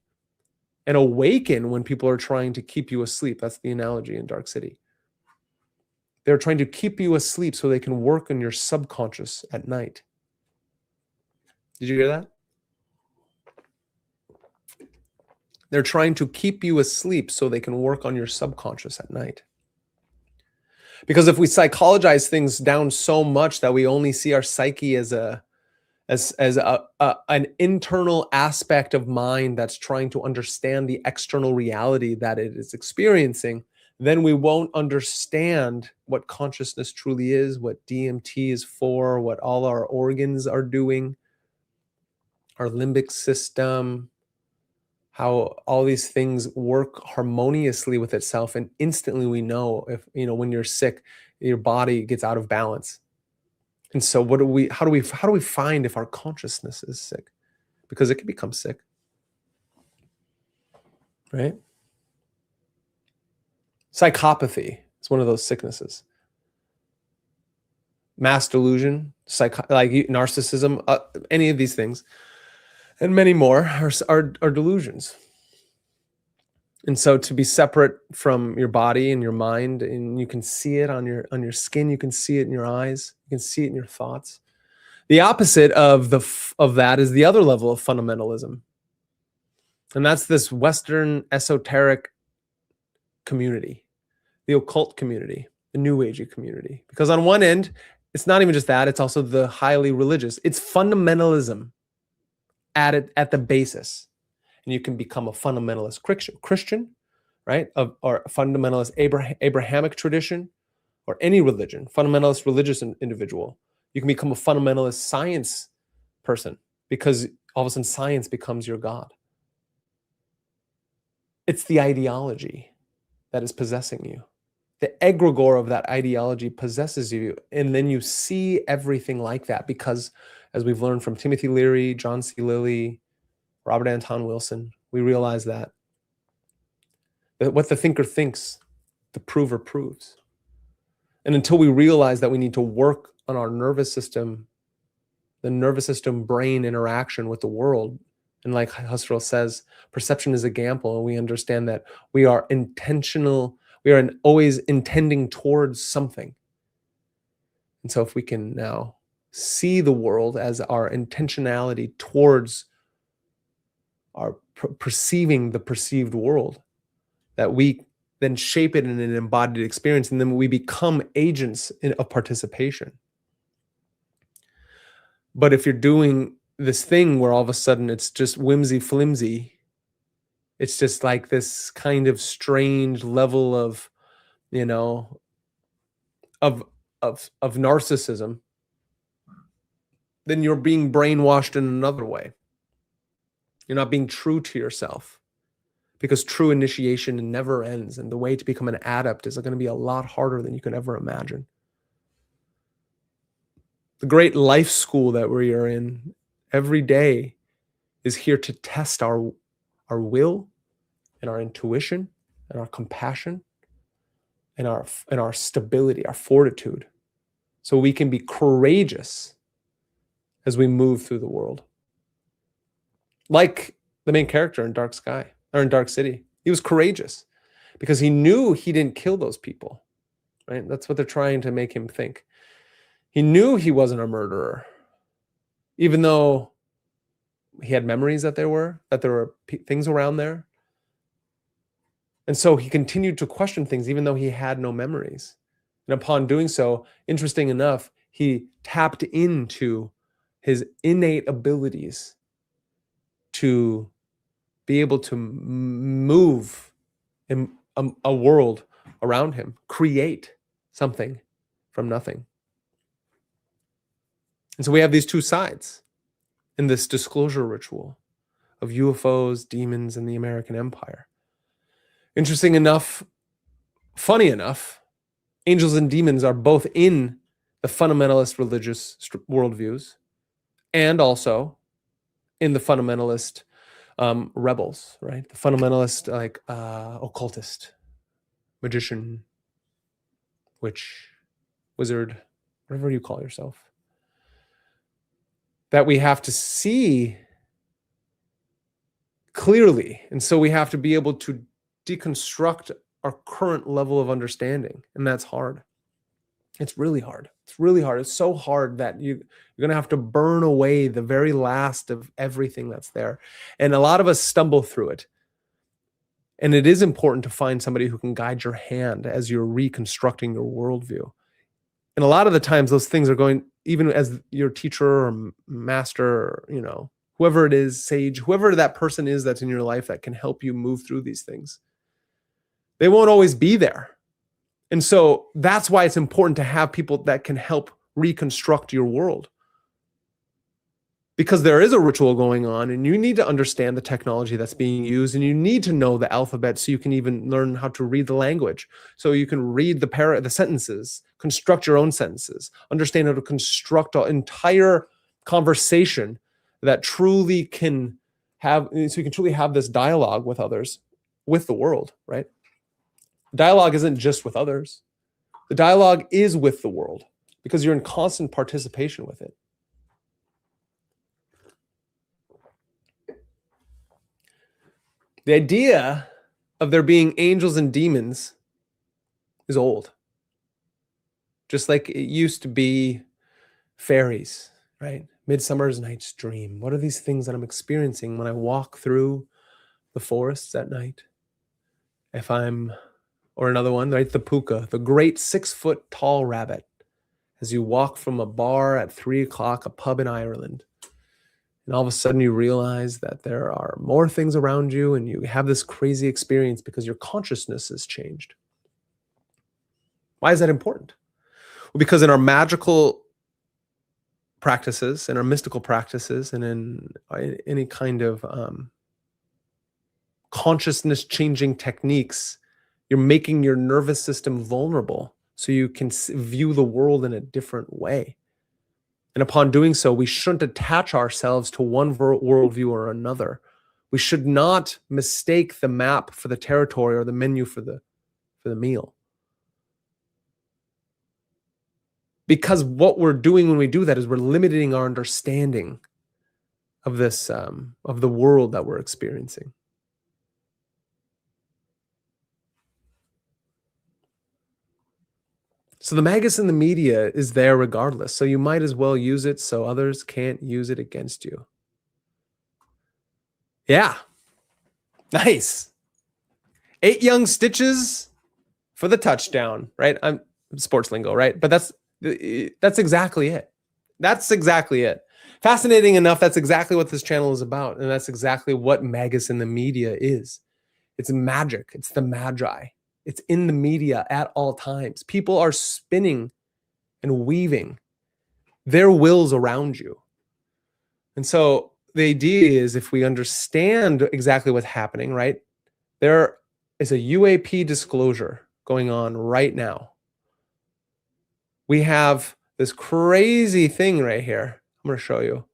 and awaken when people are trying to keep you asleep. That's the analogy in Dark City. They're trying to keep you asleep so they can work on your subconscious at night. Did you hear that? They're trying to keep you asleep so they can work on your subconscious at night. Because if we psychologize things down so much that we only see our psyche as an internal aspect of mind that's trying to understand the external reality that it is experiencing, then we won't understand what consciousness truly is, what DMT is for, what all our organs are doing, our limbic system, how all these things work harmoniously with itself. And instantly we know if, when you're sick, your body gets out of balance. And so how do we find if our consciousness is sick? Because it can become sick, right? Psychopathy is one of those sicknesses. Mass delusion, like narcissism, any of these things, and many more are delusions. And so to be separate from your body and your mind, and you can see it on your skin, you can see it in your eyes, you can see it in your thoughts. The opposite of that is the other level of fundamentalism. And that's this Western esoteric community, the occult community, the New Agey community. Because on one end, it's not even just that, it's also the highly religious. It's fundamentalism at the basis. And you can become a fundamentalist Christian, right? Or a fundamentalist Abrahamic tradition, or any religion, fundamentalist religious individual. You can become a fundamentalist science person because all of a sudden science becomes your God. It's the ideology that is possessing you. the egregore of that ideology possesses you, and then you see everything like that, because as we've learned from Timothy Leary, John C. Lilly, Robert Anton Wilson, we realize that what the thinker thinks, the prover proves. And until we realize that we need to work on our nervous system, the nervous system brain interaction with the world, and like Husserl says, perception is a gamble, and we understand that we are intentional, we are always intending towards something. And so if we can now see the world as our intentionality towards our perceiving the perceived world, that we then shape it in an embodied experience, and then we become agents of participation. But if you're doing this thing where all of a sudden it's just whimsy flimsy, it's just like this kind of strange level of, you know, of narcissism, then you're being brainwashed in another way. You're not being true to yourself, because true initiation never ends, and the way to become an adept is going to be a lot harder than you could ever imagine. The great life school that we are in every day is here to test our will and our intuition and our compassion and our stability, our fortitude, so we can be courageous as we move through the world. Like the main character in Dark City, he was courageous because he knew he didn't kill those people, right? That's what they're trying to make him think. He knew he wasn't a murderer, even though he had memories that there were things around there. And so he continued to question things even though he had no memories. And upon doing so, interesting enough, he tapped into his innate abilities to be able to move in a world around him, create something from nothing. And so we have these two sides in this disclosure ritual of UFOs, demons, and the American Empire. Interesting enough, funny enough, angels and demons are both in the fundamentalist religious worldviews and also in the fundamentalist rebels, right? The fundamentalist, like occultist, magician, witch, wizard, whatever you call yourself. That we have to see clearly. And so we have to be able to deconstruct our current level of understanding. And that's hard. It's really hard. It's really hard. It's so hard that you're going to have to burn away the very last of everything that's there. And a lot of us stumble through it. And it is important to find somebody who can guide your hand as you're reconstructing your worldview. And a lot of the times those things are going, even as your teacher or master, or, you know, whoever it is, sage, whoever that person is that's in your life that can help you move through these things, they won't always be there. And so that's why it's important to have people that can help reconstruct your world. Because there is a ritual going on, and you need to understand the technology that's being used, and you need to know the alphabet so you can even learn how to read the language. So you can read the sentences, construct your own sentences, understand how to construct an entire conversation that truly can have, so you can truly have this dialogue with others, with the world, right? Dialogue isn't just with others. The dialogue is with the world because you're in constant participation with it. The idea of there being angels and demons is old. Just like it used to be fairies, right? Midsummer's Night's Dream. What are these things that I'm experiencing when I walk through the forests at night? Or another one, right? The puka, the great 6-foot tall rabbit, as you walk from a bar at 3 o'clock, a pub in Ireland. And all of a sudden you realize that there are more things around you, and you have this crazy experience because your consciousness has changed. Why is that important? Well, because in our magical practices, in our mystical practices, and in any kind of consciousness changing techniques, You're making your nervous system vulnerable so you can view the world in a different way. And upon doing so, we shouldn't attach ourselves to one worldview or another. We should not mistake the map for the territory or the menu for the meal. Because what we're doing when we do that is we're limiting our understanding of this, of the world that we're experiencing. So the MagusintheMedia is there regardless. So you might as well use it so others can't use it against you. Yeah. Nice. 8 young stitches for the touchdown, right? I'm sports lingo, right? But that's exactly it. That's exactly it. Fascinating enough, that's exactly what this channel is about. And that's exactly what MagusintheMedia is. It's magic. It's the magi. It's in the media at all times. People are spinning and weaving their wills around you. And so the idea is, if we understand exactly what's happening, right? There is a UAP disclosure going on right now. We have this crazy thing right here. I'm going to show you.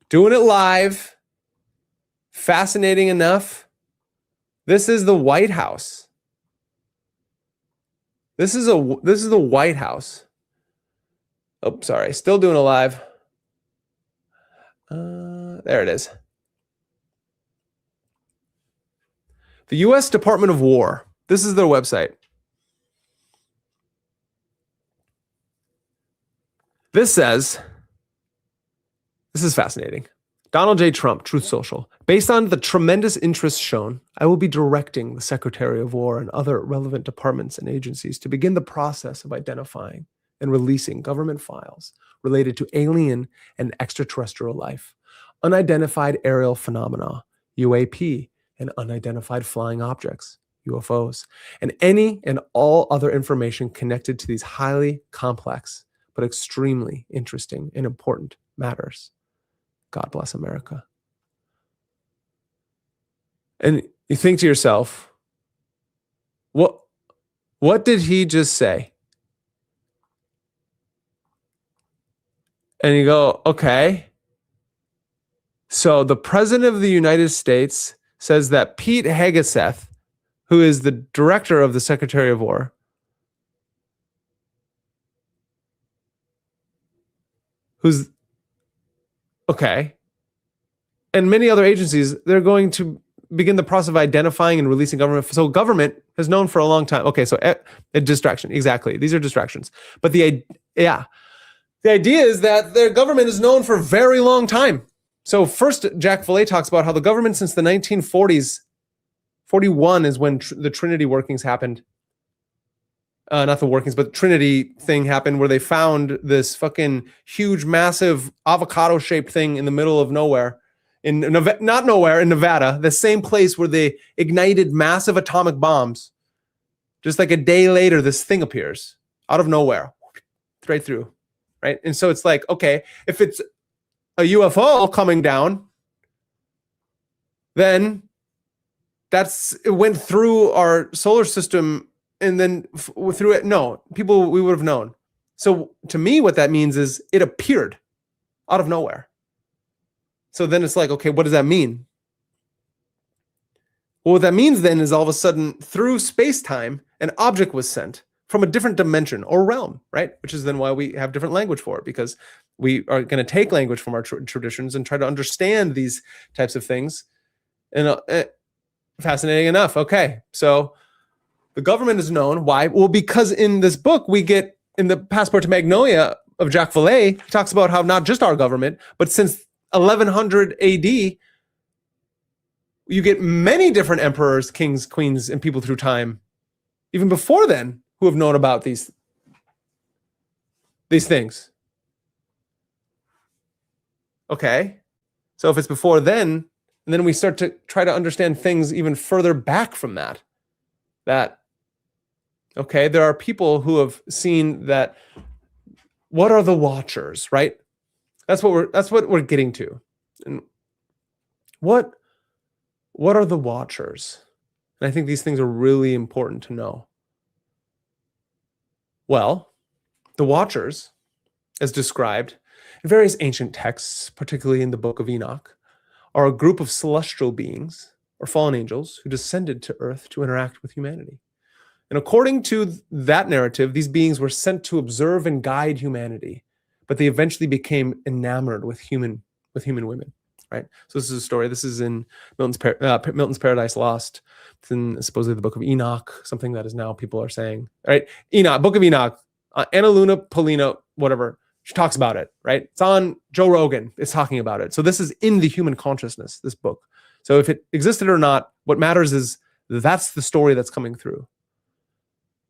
Doing it live. Fascinating enough. This is the White House. This is the White House. Oh, sorry. Still doing it live. There it is. The U.S. Department of War. This is their website. This says, this is fascinating. Donald J. Trump, Truth Social. Based on the tremendous interest shown, I will be directing the Secretary of War and other relevant departments and agencies to begin the process of identifying and releasing government files related to alien and extraterrestrial life, unidentified aerial phenomena, UAP, and unidentified flying objects, UFOs, and any and all other information connected to these highly complex but extremely interesting and important matters. God bless America. And you think to yourself, what did he just say? And you go, okay. So the President of the United States says that Pete Hegseth, who is the director of the Secretary of War, who's okay, and many other agencies, they're going to begin the process of identifying and releasing government. So government has known for a long time. Okay, so a distraction. Exactly. These are distractions. But the idea is that their government is known for a very long time. So first, Jack Valet talks about how the government since the 1940s, 41 is when the Trinity workings happened. Not the workings, but the Trinity thing happened where they found this fucking huge, massive avocado-shaped thing in the middle of nowhere. In Nevada, the same place where they ignited massive atomic bombs. Just like a day later, this thing appears out of nowhere, straight through, right? And so it's like, okay, if it's a UFO coming down, then it went through our solar system, and then through it, no, people, we would have known. So to me, what that means is it appeared out of nowhere. So then it's like, okay, what does that mean? Well, what that means then is all of a sudden through space-time, an object was sent from a different dimension or realm, right? Which is then why we have different language for it, because we are going to take language from our traditions and try to understand these types of things. And fascinating enough. Okay, so the government is known. Why? Well, because in this book, we get, in the Passport to Magnolia of Jacques Vallée, he talks about how not just our government, but since 1100 AD, you get many different emperors, kings, queens, and people through time, even before then, who have known about these things. Okay, so if it's before then, and then we start to try to understand things even further back from that, okay, there are people who have seen that. What are the Watchers, right? That's what we're getting to. And what are the Watchers? And I think these things are really important to know. Well, the Watchers, as described in various ancient texts, particularly in the Book of Enoch, are a group of celestial beings or fallen angels who descended to Earth to interact with humanity. And according to that narrative, these beings were sent to observe and guide humanity, but they eventually became enamored with human women. Right. So this is a story. This is in Milton's Paradise Lost. It's in supposedly the Book of Enoch, something that is now people are saying. Right. Enoch, Book of Enoch. Anna Luna Polina, whatever. She talks about it. Right. It's on Joe Rogan. Is talking about it. So this is in the human consciousness. This book. So if it existed or not, what matters is that's the story that's coming through.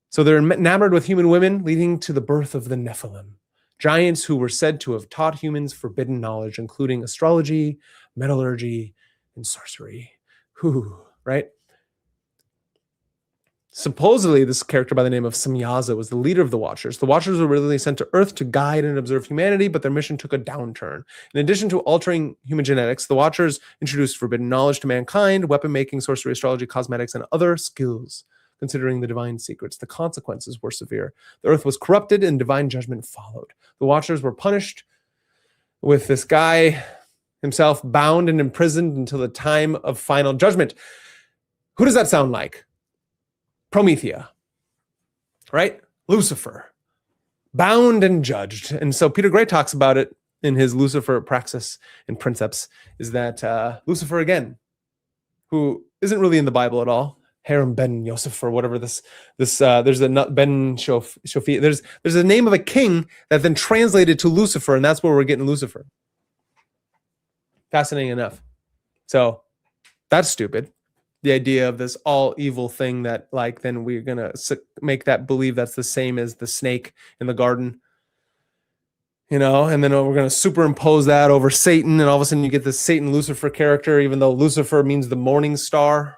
So they're enamored with human women, leading to the birth of the Nephilim, giants who were said to have taught humans forbidden knowledge, including astrology, metallurgy, and sorcery. Right? Supposedly, this character by the name of Samyaza was the leader of the Watchers. The Watchers were originally sent to Earth to guide and observe humanity, but their mission took a downturn. In addition to altering human genetics, the Watchers introduced forbidden knowledge to mankind, weapon making, sorcery, astrology, cosmetics, and other skills. Considering the divine secrets, the consequences were severe. The Earth was corrupted and divine judgment followed. The Watchers were punished with this guy himself bound and imprisoned until the time of final judgment. Who does that sound like? Promethea, right? Lucifer, bound and judged. And so Peter Gray talks about it in his Lucifer Praxis and Princeps, is that Lucifer again, who isn't really in the Bible at all, Harem Ben Yosef or whatever there's a Ben Shofi. There's a name of a king that then translated to Lucifer, and that's where we're getting Lucifer. Fascinating enough. So that's stupid. The idea of this all evil thing that like then we're gonna make that believe that's the same as the snake in the garden, and then we're gonna superimpose that over Satan, and all of a sudden you get this Satan Lucifer character, even though Lucifer means the morning star.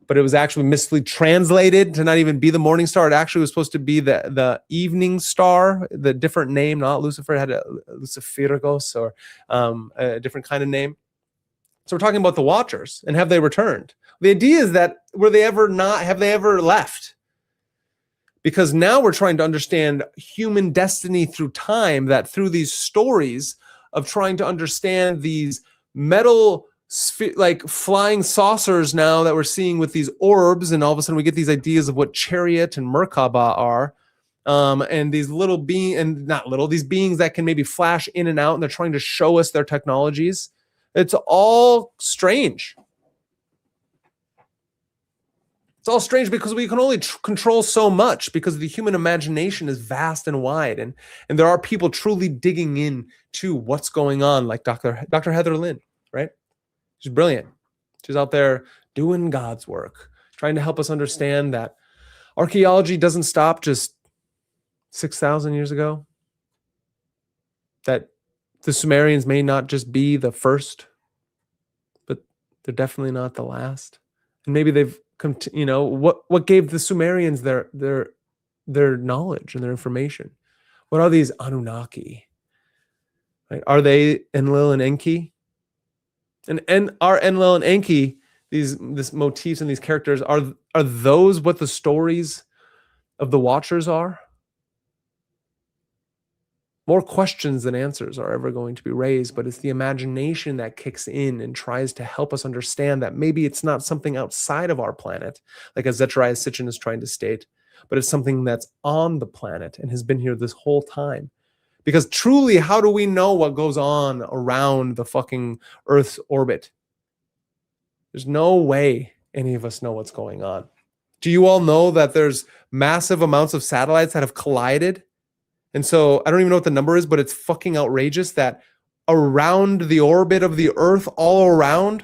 But it was actually misleadingly translated to not even be the morning star. It actually was supposed to be the evening star, the different name, not Lucifer. It had a Luciferagos or a different kind of name. So we're talking about the Watchers, and have they returned? The idea is that have they ever left? Because now we're trying to understand human destiny through time, that through these stories of trying to understand these metal like flying saucers now that we're seeing with these orbs, and all of a sudden we get these ideas of what Chariot and Merkaba are, and these little these beings that can maybe flash in and out, and they're trying to show us their technologies. It's all strange. It's all strange because we can only control so much, because the human imagination is vast and wide, and there are people truly digging in to what's going on, like Dr. Heather Lynn, right? She's brilliant. She's out there doing God's work, trying to help us understand that archaeology doesn't stop just 6,000 years ago, that the Sumerians may not just be the first, but they're definitely not the last. And maybe they've come to, what gave the Sumerians their knowledge and their information? What are these Anunnaki? Right? Are they Enlil and Enki? And are Enlil and Enki, these motifs and these characters, are those what the stories of the Watchers are? More questions than answers are ever going to be raised, but it's the imagination that kicks in and tries to help us understand that maybe it's not something outside of our planet, like as Zecharia Sitchin is trying to state, but it's something that's on the planet and has been here this whole time. Because truly, how do we know what goes on around the fucking Earth's orbit? There's no way any of us know what's going on. Do you all know that there's massive amounts of satellites that have collided? And so I don't even know what the number is, but it's fucking outrageous that around the orbit of the Earth, all around,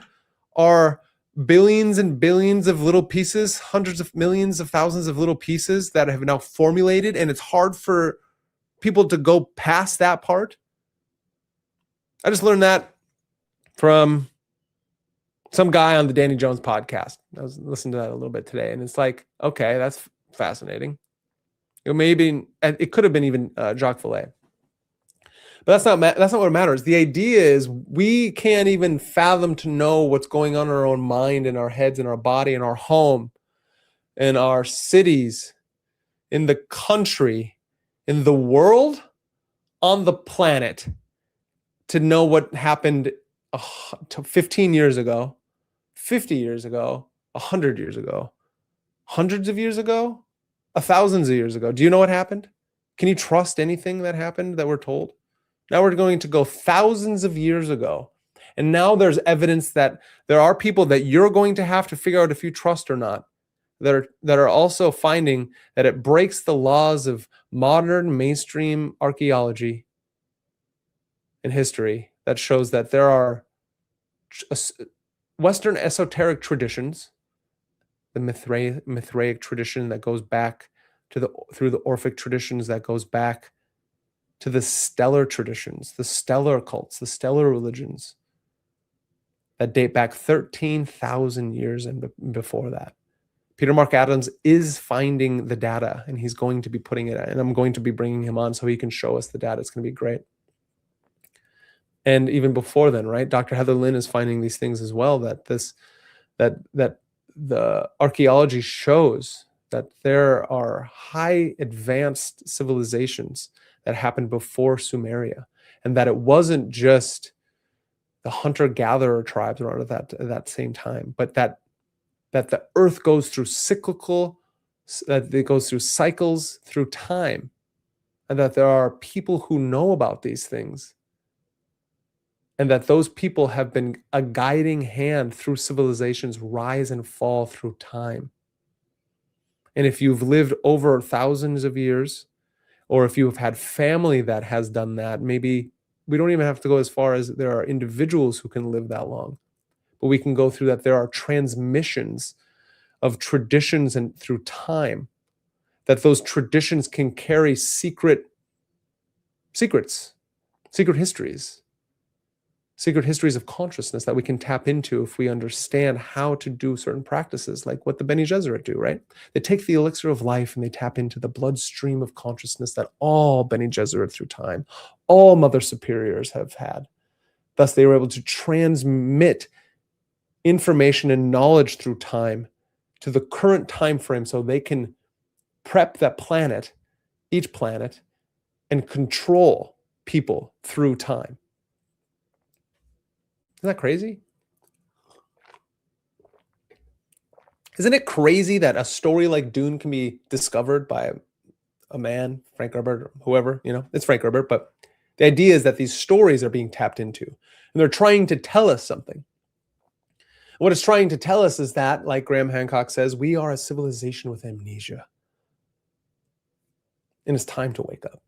are billions and billions of little pieces, hundreds of millions of thousands of little pieces that have now formulated, and it's hard for people to go past that part. I just learned that from some guy on the Danny Jones podcast. I was listening to that a little bit today, and it's like, okay, that's fascinating. Maybe it could have been even Jacques Vallée. But that's not what matters. The idea is we can't even fathom to know what's going on in our own mind, in our heads, in our body, in our home, in our cities, in the country, in the world, on the planet, to know what happened 15 years ago, 50 years ago, 100 years ago, hundreds of years ago, thousands of years ago. Do you know what happened? Can you trust anything that happened that we're told? Now we're going to go thousands of years ago. And now there's evidence that there are people that you're going to have to figure out if you trust or not, that are also finding that it breaks the laws of modern mainstream archaeology and history that shows that there are Western esoteric traditions, the Mithraic tradition that goes back to through the Orphic traditions that goes back to the stellar traditions, the stellar cults, the stellar religions that date back 13,000 years and before that. Peter Mark Adams is finding the data, and he's going to be putting it, and I'm going to be bringing him on so he can show us the data. It's going to be great. And even before then, right? Dr. Heather Lynn is finding these things as well, that the archaeology shows that there are high advanced civilizations that happened before Sumeria, and that it wasn't just the hunter-gatherer tribes around at that same time, but that the earth goes through that it goes through cycles through time, and that there are people who know about these things, and that those people have been a guiding hand through civilizations rise and fall through time. And if you've lived over thousands of years, or if you've had family that has done that, maybe we don't even have to go as far as there are individuals who can live that long, but we can go through that there are transmissions of traditions and through time, that those traditions can carry secret histories of consciousness that we can tap into if we understand how to do certain practices, like what the Bene Gesserit do, right? They take the elixir of life and they tap into the bloodstream of consciousness that all Bene Gesserit through time, all Mother Superiors have had. Thus, they were able to transmit information and knowledge through time to the current time frame so they can prep that planet, each planet, and control people through time. Isn't that crazy? Isn't it crazy that a story like Dune can be discovered by a man, Frank Herbert, whoever, it's Frank Herbert, but the idea is that these stories are being tapped into, and they're trying to tell us something. What it's trying to tell us is that, like Graham Hancock says, we are a civilization with amnesia. And it's time to wake up.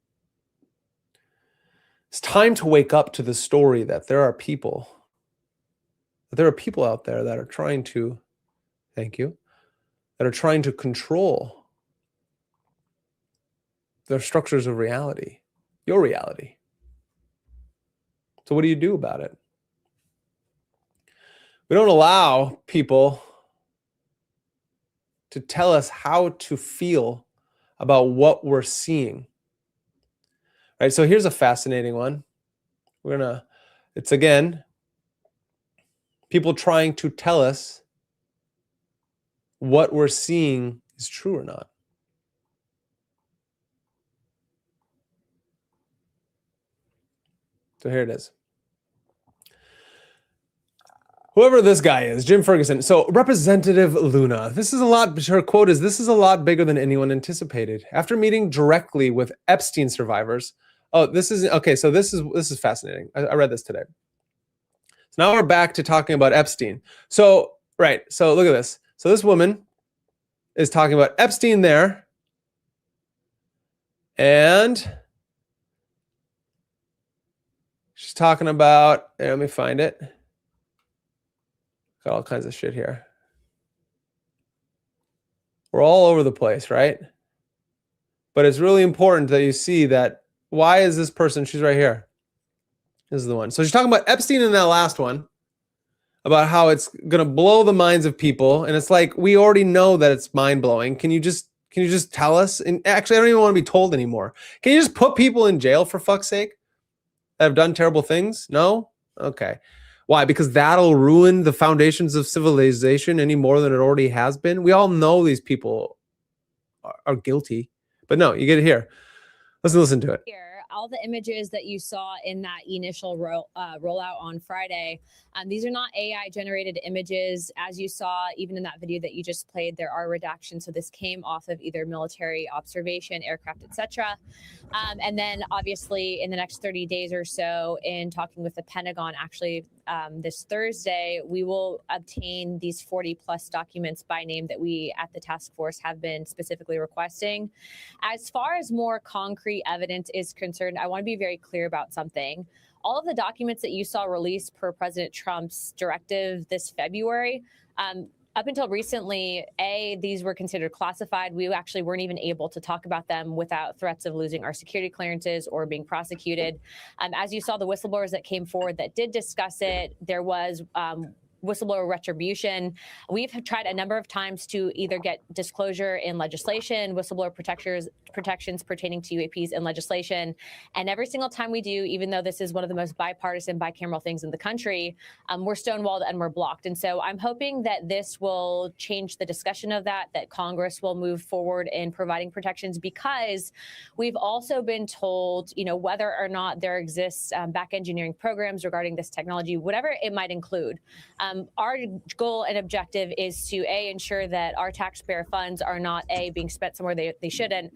It's time to wake up to the story that there are people out there that are trying to, that are trying to control the structures of reality, your reality. So what do you do about it? We don't allow people to tell us how to feel about what we're seeing. Right? So here's a fascinating one. It's again, people trying to tell us what we're seeing is true or not. So here it is. Whoever this guy is, Jim Ferguson. So Representative Luna, her quote is, "This is a lot bigger than anyone anticipated. After meeting directly with Epstein survivors." Oh, this is fascinating. I read this today. So now we're back to talking about Epstein. So look at this. So this woman is talking about Epstein there. And she's talking about, let me find it. Got all kinds of shit here. We're all over the place, right? But it's really important that you see that, why is this person, she's right here. This is the one. So she's talking about Epstein in that last one, about how it's going to blow the minds of people. And it's like, we already know that it's mind-blowing. Can you just tell us? And actually, I don't even want to be told anymore. Can you just put people in jail, for fuck's sake? that have done terrible things? No? Okay. Why? Because that'll ruin the foundations of civilization any more than it already has been. We all know these people are guilty, but no, you get it here. Let's listen to it. All the images that you saw in that initial rollout on Friday, these are not AI generated images. As you saw, even in that video that you just played, there are redactions. So this came off of either military observation, aircraft, etc. And then obviously in the next 30 days or so, in talking with the Pentagon, actually this Thursday, we will obtain these 40 plus documents by name that we at the task force have been specifically requesting. As far as more concrete evidence is concerned, I want to be very clear about something. All of the documents that you saw released per President Trump's directive this February, up until recently, these were considered classified. We actually weren't even able to talk about them without threats of losing our security clearances or being prosecuted. As you saw, the whistleblowers that came forward that did discuss it, there was whistleblower retribution. We've tried a number of times to either get disclosure in legislation, whistleblower protections pertaining to UAPs in legislation. And every single time we do, even though this is one of the most bipartisan, bicameral things in the country, we're stonewalled and we're blocked. And so I'm hoping that this will change the discussion of that Congress will move forward in providing protections, because we've also been told, whether or not there exists back engineering programs regarding this technology, whatever it might include. Our goal and objective is to ensure that our taxpayer funds are not being spent somewhere they shouldn't,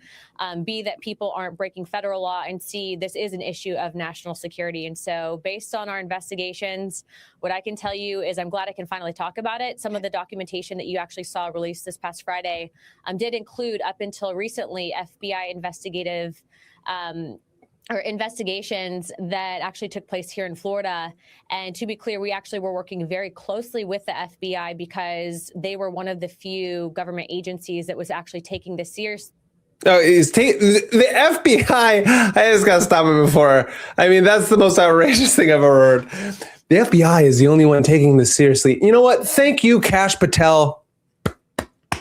B, that people aren't breaking federal law, and C, this is an issue of national security. And so based on our investigations, what I can tell you is I'm glad I can finally talk about it. Some of the documentation that you actually saw released this past Friday did include, up until recently, FBI investigations that actually took place here in Florida. And to be clear, we actually were working very closely with the FBI because they were one of the few government agencies that was actually taking this seriously. Oh, the FBI. I just got to stop it before. I mean, that's the most outrageous thing I've ever heard. The FBI is the only one taking this seriously. You know what? Thank you, Kash Patel.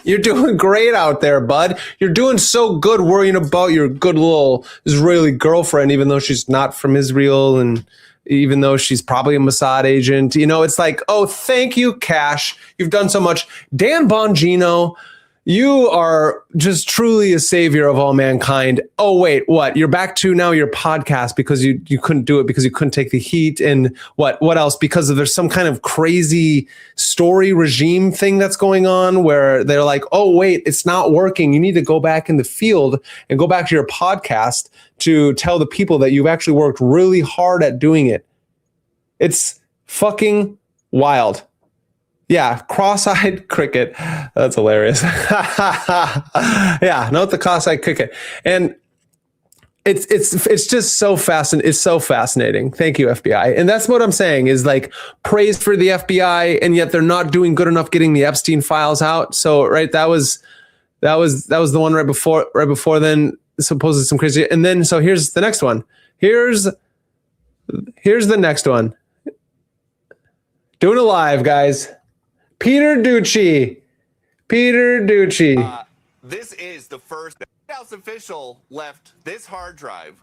You're doing great out there, bud. You're doing so good worrying about your good little Israeli girlfriend, even though she's not from Israel and even though she's probably a Mossad agent. It's like, oh, thank you, Kash. You've done so much. Dan Bongino, you are just truly a savior of all mankind. Oh, wait, what? You're back to now your podcast because you couldn't do it because you couldn't take the heat. And what else? Because there's some kind of crazy story regime thing that's going on where they're like, oh, wait, it's not working. You need to go back in the field and go back to your podcast to tell the people that you've actually worked really hard at doing it. It's fucking wild. Yeah, cross-eyed cricket. That's hilarious. Yeah, note the cross-eyed cricket. And it's just so fascinating. It's so fascinating. Thank you, FBI. And that's what I'm saying is like praise for the FBI, and yet they're not doing good enough getting the Epstein files out. So right, that was the one right before then. Supposedly some crazy. And then so here's the next one. Here's the next one. Doing it live, guys. Peter Ducci. This is the first White House official left this hard drive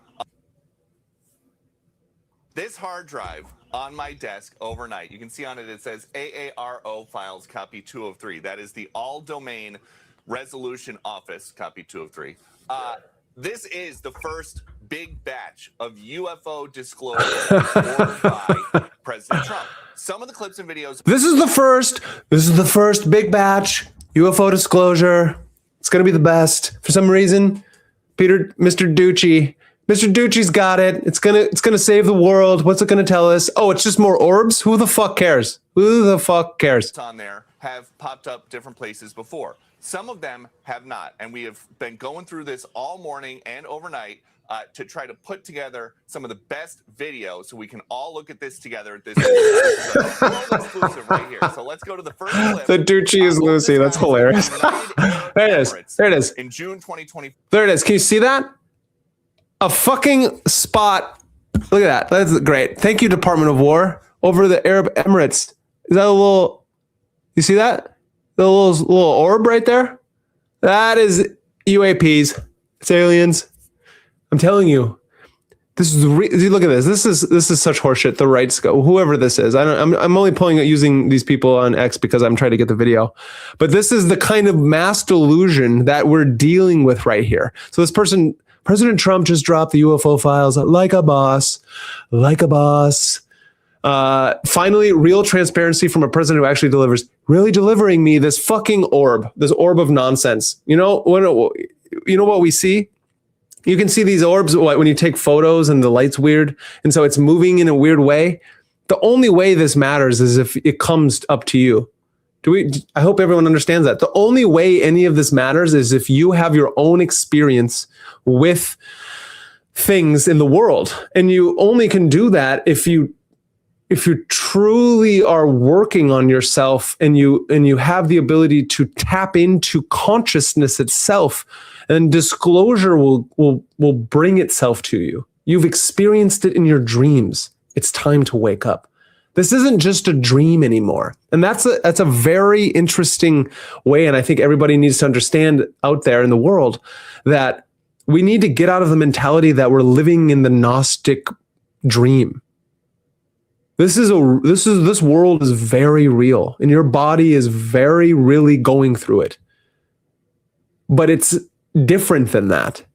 on my desk overnight. You can see on it, it says AARO files copy 203. That is the all domain resolution office copy 203. This is the first big batch of UFO disclosures ordered by President Trump. Some of the clips and videos. This is the first big batch UFO disclosure. It's going to be the best for some reason. Mr. Ducci's got it. It's going to save the world. What's it going to tell us? Oh, it's just more orbs. Who the fuck cares? On there have popped up different places before. Some of them have not. And we have been going through this all morning and overnight to try to put together some of the best videos so we can all look at this together. This is a world exclusive right here. So let's go to the first clip. The Ducci is Lucy. That's hilarious. There it is. In June 2020. There it is. Can you see that? A fucking spot. Look at that. That's great. Thank you, Department of War. Over the Arab Emirates. Is that a little... You see that? The little orb right there? That is UAPs. It's aliens. I'm telling you, look at this. This is such horseshit. The rights go, whoever this is. I'm only using these people on X because I'm trying to get the video. But this is the kind of mass delusion that we're dealing with right here. So this person, President Trump, just dropped the UFO files like a boss. Finally, real transparency from a president who actually delivers. Really delivering me this fucking orb of nonsense. You know what we see? You can see these orbs when you take photos and the light's weird. And so it's moving in a weird way. The only way this matters is if it comes up to you. I hope everyone understands that. The only way any of this matters is if you have your own experience with things in the world. And you only can do that if you truly are working on yourself and you have the ability to tap into consciousness itself, and disclosure will bring itself to you. You've experienced it in your dreams. It's time to wake up. This isn't just a dream anymore. And that's a very interesting way. And I think everybody needs to understand out there in the world that we need to get out of the mentality that we're living in the Gnostic dream. This world is very real, and your body is very really going through it. But it's different than that,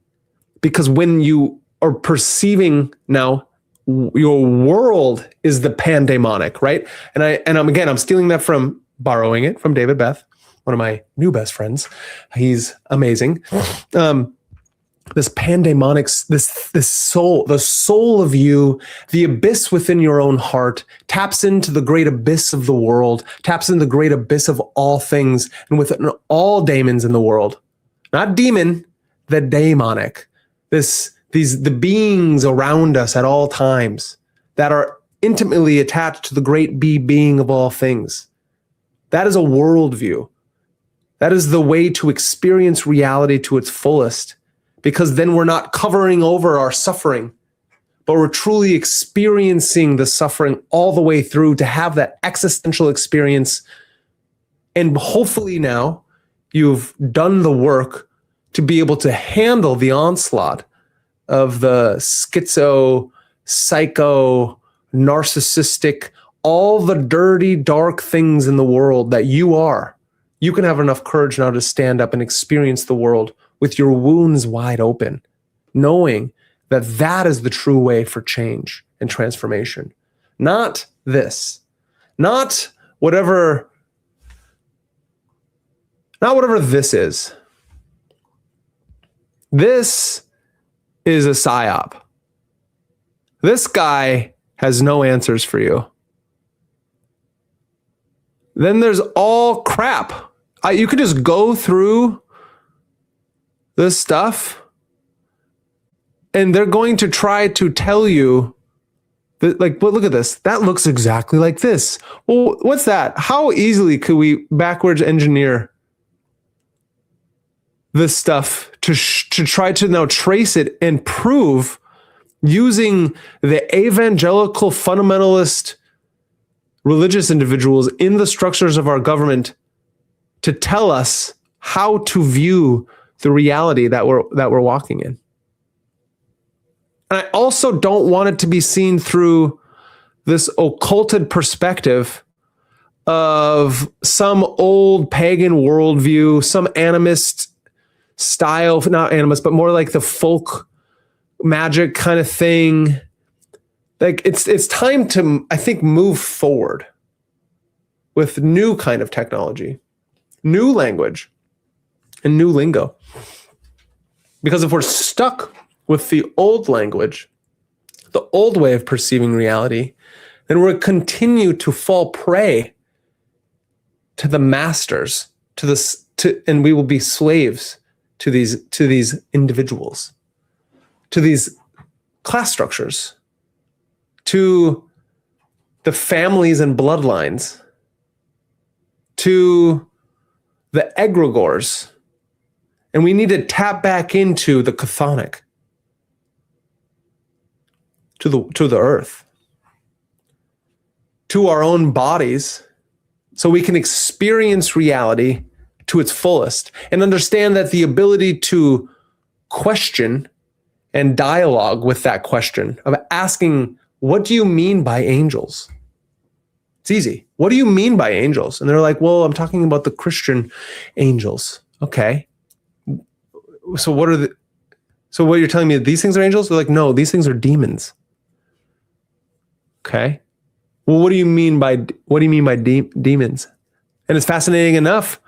because when you are perceiving now, your world is the pandemonic, right? And I'm stealing that borrowing it from David Beth, one of my new best friends. He's amazing. This pandemonic, this soul, the soul of you, the abyss within your own heart, taps into the great abyss of the world, taps into the great abyss of all things, and within all daemons in the world. Not demon, the daemonic. The beings around us at all times that are intimately attached to the great being of all things. That is a worldview. That is the way to experience reality to its fullest, because then we're not covering over our suffering, but we're truly experiencing the suffering all the way through to have that existential experience. And hopefully now you've done the work to be able to handle the onslaught of the schizo, psycho, narcissistic, all the dirty, dark things in the world that you are. You can have enough courage now to stand up and experience the world with your wounds wide open, knowing that that is the true way for change and transformation. Not this, not whatever this is. This is a psyop. This guy has no answers for you. Then there's all crap. You could just go through this stuff and they're going to try to tell you that, like, but look at this. That looks exactly like this. Well, what's that? How easily could we backwards engineer this stuff to try to now trace it and prove, using the evangelical fundamentalist religious individuals in the structures of our government to tell us how to view the reality that we're walking in. And I also don't want it to be seen through this occulted perspective of some old pagan worldview, some animist style, not animist, but more like the folk magic kind of thing. Like it's time to, I think, move forward with new kind of technology, new language, and new lingo. Because if we're stuck with the old language, the old way of perceiving reality, then we'll continue to fall prey to the masters, and we will be slaves to these individuals, to these class structures, to the families and bloodlines, to the egregores. And we need to tap back into the chthonic, to the earth, to our own bodies, so we can experience reality to its fullest and understand that the ability to question and dialogue with that question of asking, what do you mean by angels? It's easy. What do you mean by angels? And they're like, well, I'm talking about the Christian angels. Okay. So what you're telling me, that these things are angels? They're like, no, these things are demons. Okay. Well, what do you mean by demons? And it's fascinating enough.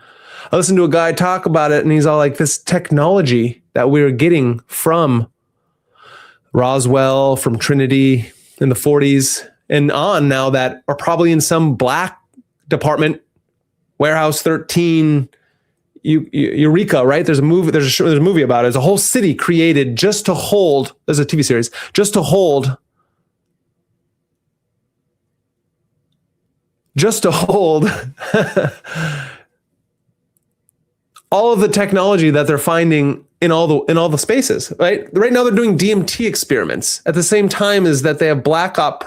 I listened to a guy talk about it, and he's all like, this technology that we're getting from Roswell, from Trinity in the 40s and on now, that are probably in some black department, Warehouse 13, Eureka, right? There's a movie about it. There's a whole city created just to hold, there's a TV series, just to hold all of the technology that they're finding in all the spaces, right? Right now they're doing DMT experiments at the same time as that they have black op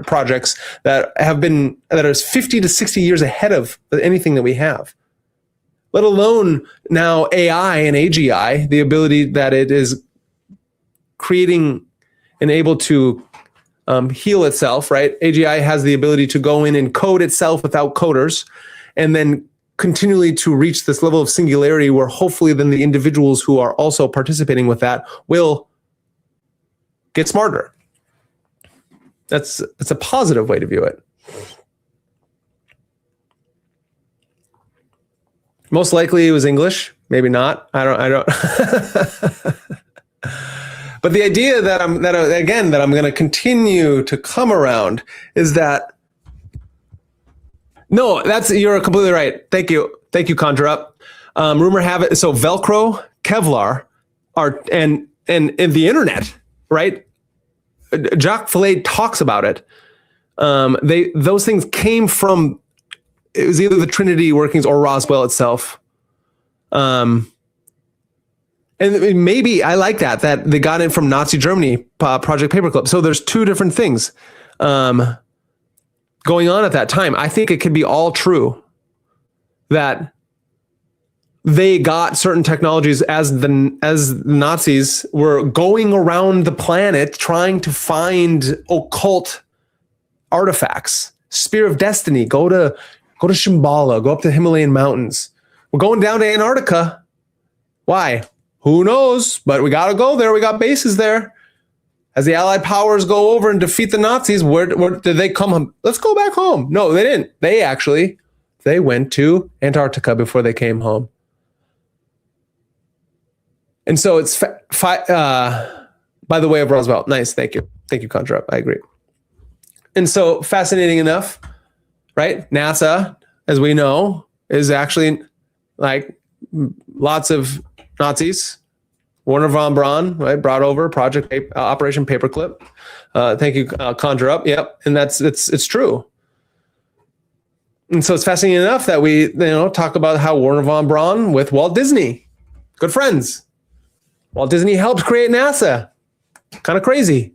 projects that are 50 to 60 years ahead of anything that we have. Let alone now AI and AGI, the ability that it is creating and able to heal itself, right? AGI has the ability to go in and code itself without coders, and then continually to reach this level of singularity where hopefully then the individuals who are also participating with that will get smarter. That's a positive way to view it. Most likely it was English, maybe not. I don't. But the idea that I'm going to continue to come around is that, no, you're completely right. Thank you, Conjure Up. Rumor have it. So Velcro, Kevlar, and the internet, right? Jacques Vallée talks about it. Those things came from, it was either the Trinity workings or Roswell itself. And maybe I like that they got it from Nazi Germany, Project Paperclip. So there's two different things going on at that time. I think it could be all true that they got certain technologies as the Nazis were going around the planet trying to find occult artifacts. Spear of Destiny, go to Shambhala, go up to the Himalayan mountains. We're going down to Antarctica. Why? Who knows? But we got to go there. We got bases there. As the Allied powers go over and defeat the Nazis, where did they come home? Let's go back home. No, they didn't. They went to Antarctica before they came home. And so it's by the way of Roosevelt. Nice. Thank you. Thank you, Contra. I agree. And so fascinating enough, right? NASA, as we know, is actually like lots of Nazis. Werner von Braun, right, brought over Operation Paperclip. Thank you, Conjure Up. Yep, and it's true. And so it's fascinating enough that we talk about how Werner von Braun with Walt Disney, good friends. Walt Disney helped create NASA. Kind of crazy.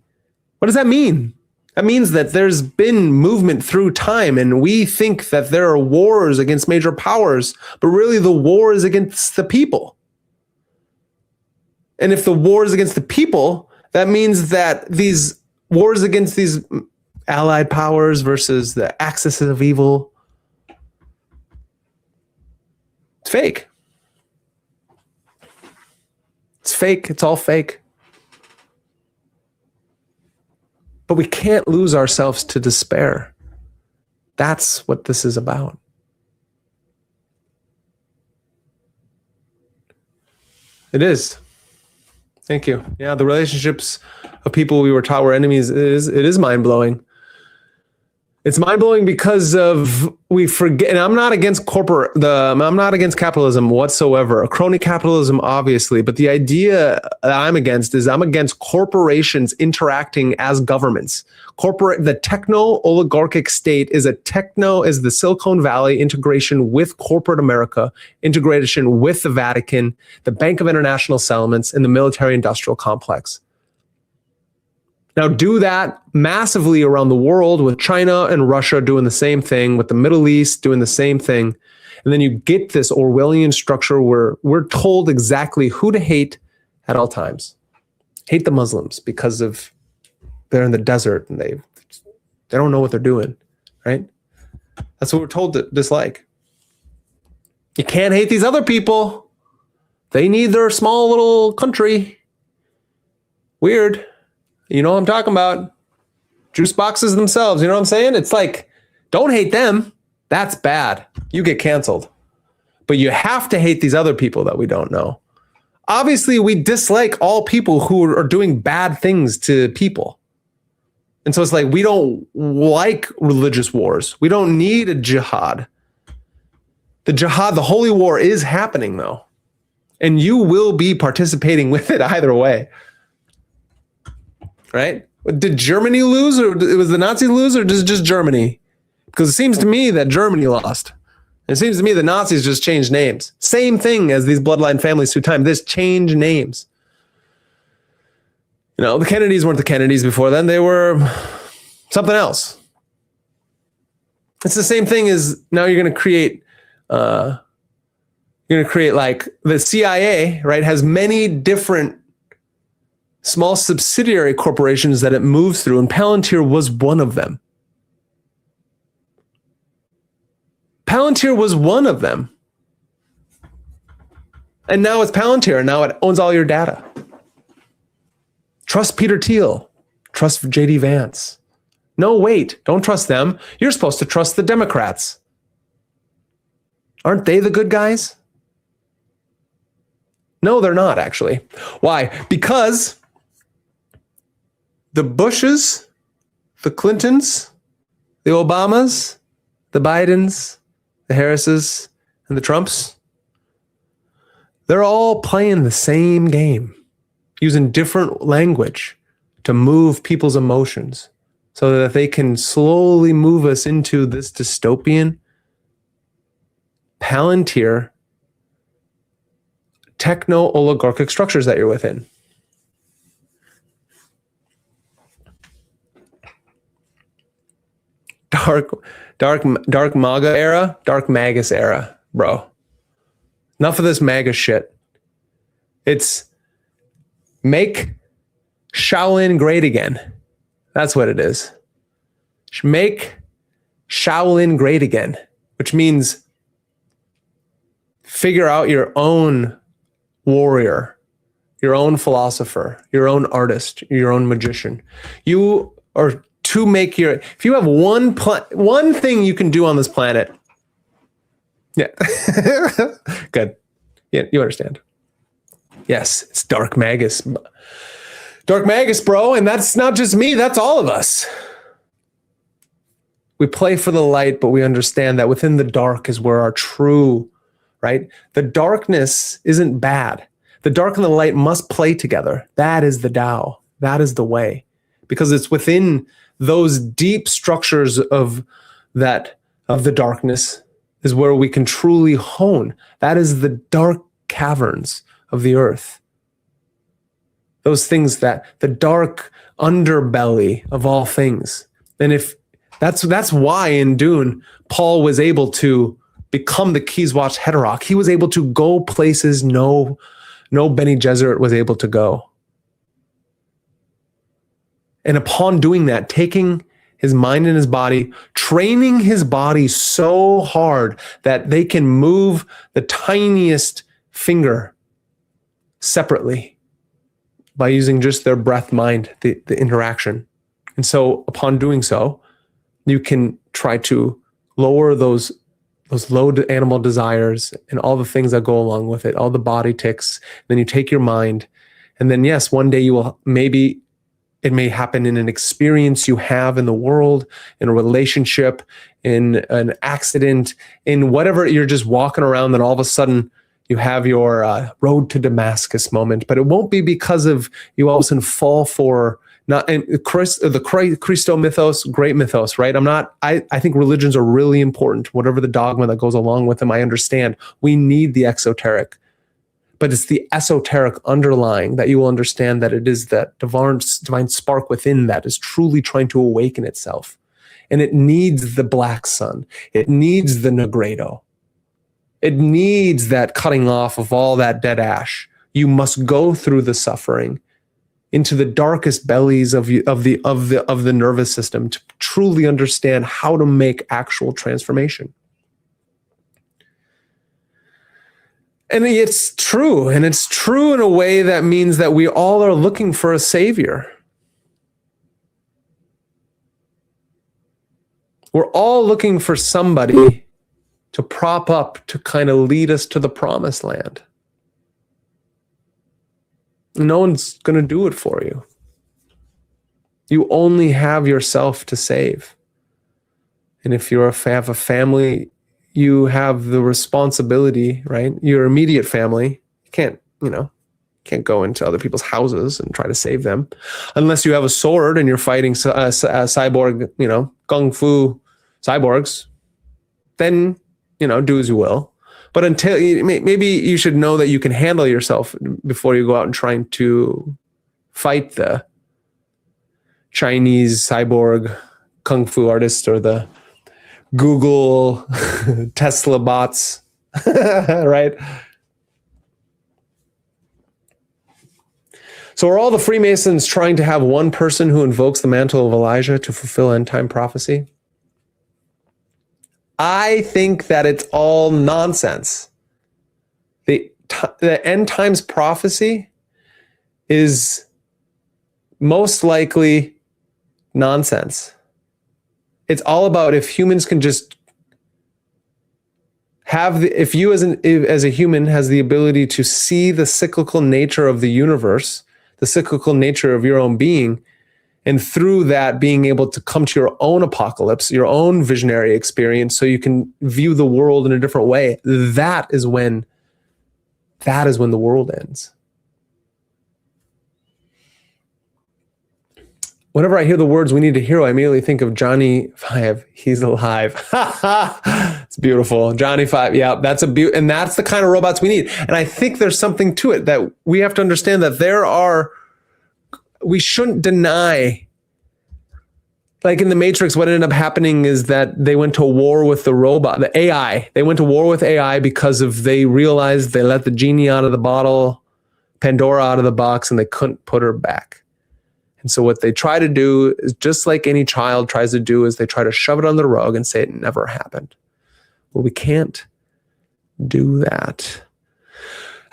What does that mean? That means that there's been movement through time, and we think that there are wars against major powers, but really the war is against the people. And if the war is against the people, that means that these wars against these allied powers versus the axis of evil, it's fake. It's fake. It's all fake. But we can't lose ourselves to despair. That's what this is about. It is. Thank you. Yeah, the relationships of people we were taught were enemies, it is mind-blowing. It's mind-blowing because of we forget, and I'm not against capitalism whatsoever. Crony capitalism, obviously, but the idea that I'm against corporations interacting as governments. The techno-oligarchic state is the Silicon Valley integration with corporate America, integration with the Vatican, the Bank of International Settlements, and the military-industrial complex. Now do that massively around the world with China and Russia doing the same thing, with the Middle East doing the same thing. And then you get this Orwellian structure where we're told exactly who to hate at all times. hate the Muslims because of they're in the desert and they don't know what they're doing, right? That's what we're told to dislike. You can't hate these other people. They need their small little country. Weird. You know what I'm talking about. Juice boxes themselves. You know what I'm saying? It's like, don't hate them. That's bad. You get canceled. But you have to hate these other people that we don't know. Obviously, we dislike all people who are doing bad things to people. And so it's like, we don't like religious wars. We don't need a jihad. The jihad, the holy war is happening though. And you will be participating with it either way. Right? Did Germany lose, or was the Nazis lose, or just Germany? Because it seems to me that Germany lost. It seems to me the Nazis just changed names. Same thing as these bloodline families through time. This change names. You know, the Kennedys weren't the Kennedys before then. They were something else. It's the same thing as now you're going to create like the CIA, right, has many different small subsidiary corporations that it moves through, and Palantir was one of them. Palantir was one of them. And now it's Palantir, and now it owns all your data. Trust Peter Thiel. Trust JD Vance. No, wait, don't trust them. You're supposed to trust the Democrats. Aren't they the good guys? No, they're not, actually. Why? Because the Bushes, the Clintons, the Obamas, the Bidens, the Harrises, and the Trumps, they're all playing the same game, using different language to move people's emotions so that they can slowly move us into this dystopian, Palantir, techno-oligarchic structures that you're within. Dark MAGA era, dark Magus era, bro. Enough of this MAGA shit. It's make Shaolin great again. That's what it is. Make Shaolin great again, which means figure out your own warrior, your own philosopher, your own artist, your own magician. You are to make your, if you have one thing you can do on this planet. Yeah. Good. Yeah, you understand. Yes, it's Dark Magus. Dark Magus, bro. And that's not just me, that's all of us. We play for the light, but we understand that within the dark is where our true, right? The darkness isn't bad. The dark and the light must play together. That is the Tao. That is the way. Because it's within those deep structures of the darkness is where we can truly hone. That is the dark caverns of the earth. Those things, that the dark underbelly of all things. And if that's why in Dune, Paul was able to become the Keyswatch Heterock. He was able to go places no Bene Gesserit was able to go. And upon doing that, taking his mind and his body, training his body so hard that they can move the tiniest finger separately by using just their breath mind, the interaction. And so upon doing so, you can try to lower those low animal desires and all the things that go along with it, all the body tics. Then you take your mind, and then yes, one day you will, maybe it may happen in an experience you have in the world, in a relationship, in an accident, in whatever, you're just walking around, then all of a sudden you have your road to Damascus moment. But it won't be because of you all of a sudden fall for not, and the Christo mythos, great mythos, right? I think religions are really important. Whatever the dogma that goes along with them, I understand. We need the exoteric. But it's the esoteric underlying that you will understand that it is that divine spark within that is truly trying to awaken itself. And it needs the black sun. It needs the Negredo. It needs that cutting off of all that dead ash. You must go through the suffering into the darkest bellies of the nervous system to truly understand how to make actual transformation. And it's true, and it's true in a way that means that we all are looking for a savior. We're all looking for somebody to prop up, to kind of lead us to the promised land. No one's going to do it for you. You only have yourself to save. And if you have a family, you have the responsibility, right? Your immediate family, you can't go into other people's houses and try to save them unless you have a sword and you're fighting cyborg, kung fu cyborgs. Then, do as you will. But until maybe you should know that you can handle yourself before you go out and trying to fight the Chinese cyborg kung fu artist or the Google Tesla bots, right? So are all the Freemasons trying to have one person who invokes the mantle of Elijah to fulfill end time prophecy? I think that it's all nonsense. The end times prophecy is most likely nonsense. It's all about if humans can just if you as a human has the ability to see the cyclical nature of the universe, the cyclical nature of your own being, and through that being able to come to your own apocalypse, your own visionary experience, so you can view the world in a different way, that is when the world ends. Whenever I hear the words, "we need a hero," I immediately think of Johnny 5. He's alive. It's beautiful. Johnny 5. Yeah, that's and that's the kind of robots we need. And I think there's something to it that we have to understand that we shouldn't deny. Like in the Matrix, what ended up happening is that they went to war with the robot, the AI. They went to war with AI because they realized they let the genie out of the bottle, Pandora out of the box, and they couldn't put her back. And so what they try to do is just like any child tries to do, is they try to shove it on the rug and say it never happened. Well, we can't do that.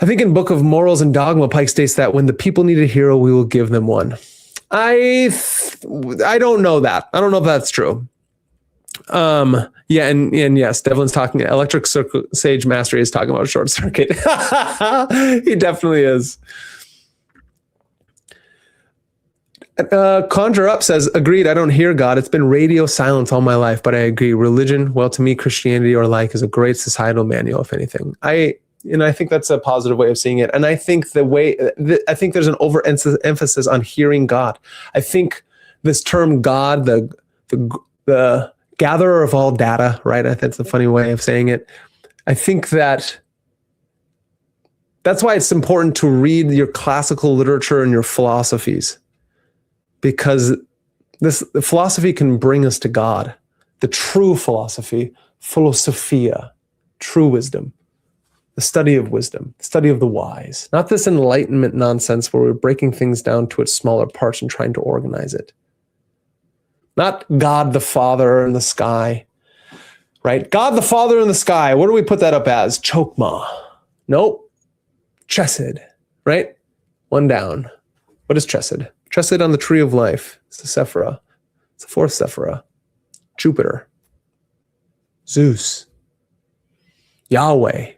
I think in Book of Morals and Dogma, Pike states that when the people need a hero, we will give them one. I don't know that. I don't know if that's true. Yeah, and yes, Devlin's talking. Electric Sage Mastery is talking about Short Circuit. He definitely is. Conjure Up says, agreed, I don't hear God. It's been radio silence all my life, but I agree. Religion, well, to me, Christianity or like is a great societal manual, if anything. I think that's a positive way of seeing it. And I think I think there's an overemphasis on hearing God. I think this term God, the gatherer of all data, right? I think that's a funny way of saying it. I think that's why it's important to read your classical literature and your philosophies. Because the philosophy can bring us to God. The true philosophy, philosophia, true wisdom, the study of wisdom, the study of the wise. Not this enlightenment nonsense where we're breaking things down to its smaller parts and trying to organize it. Not God the Father in the sky, right? God the Father in the sky. What do we put that up as? Chokmah. Nope. Chesed, right? One down. What is Chesed? Chesed on the tree of life. It's the Sephirah. It's the fourth Sephirah. Jupiter. Zeus. Yahweh.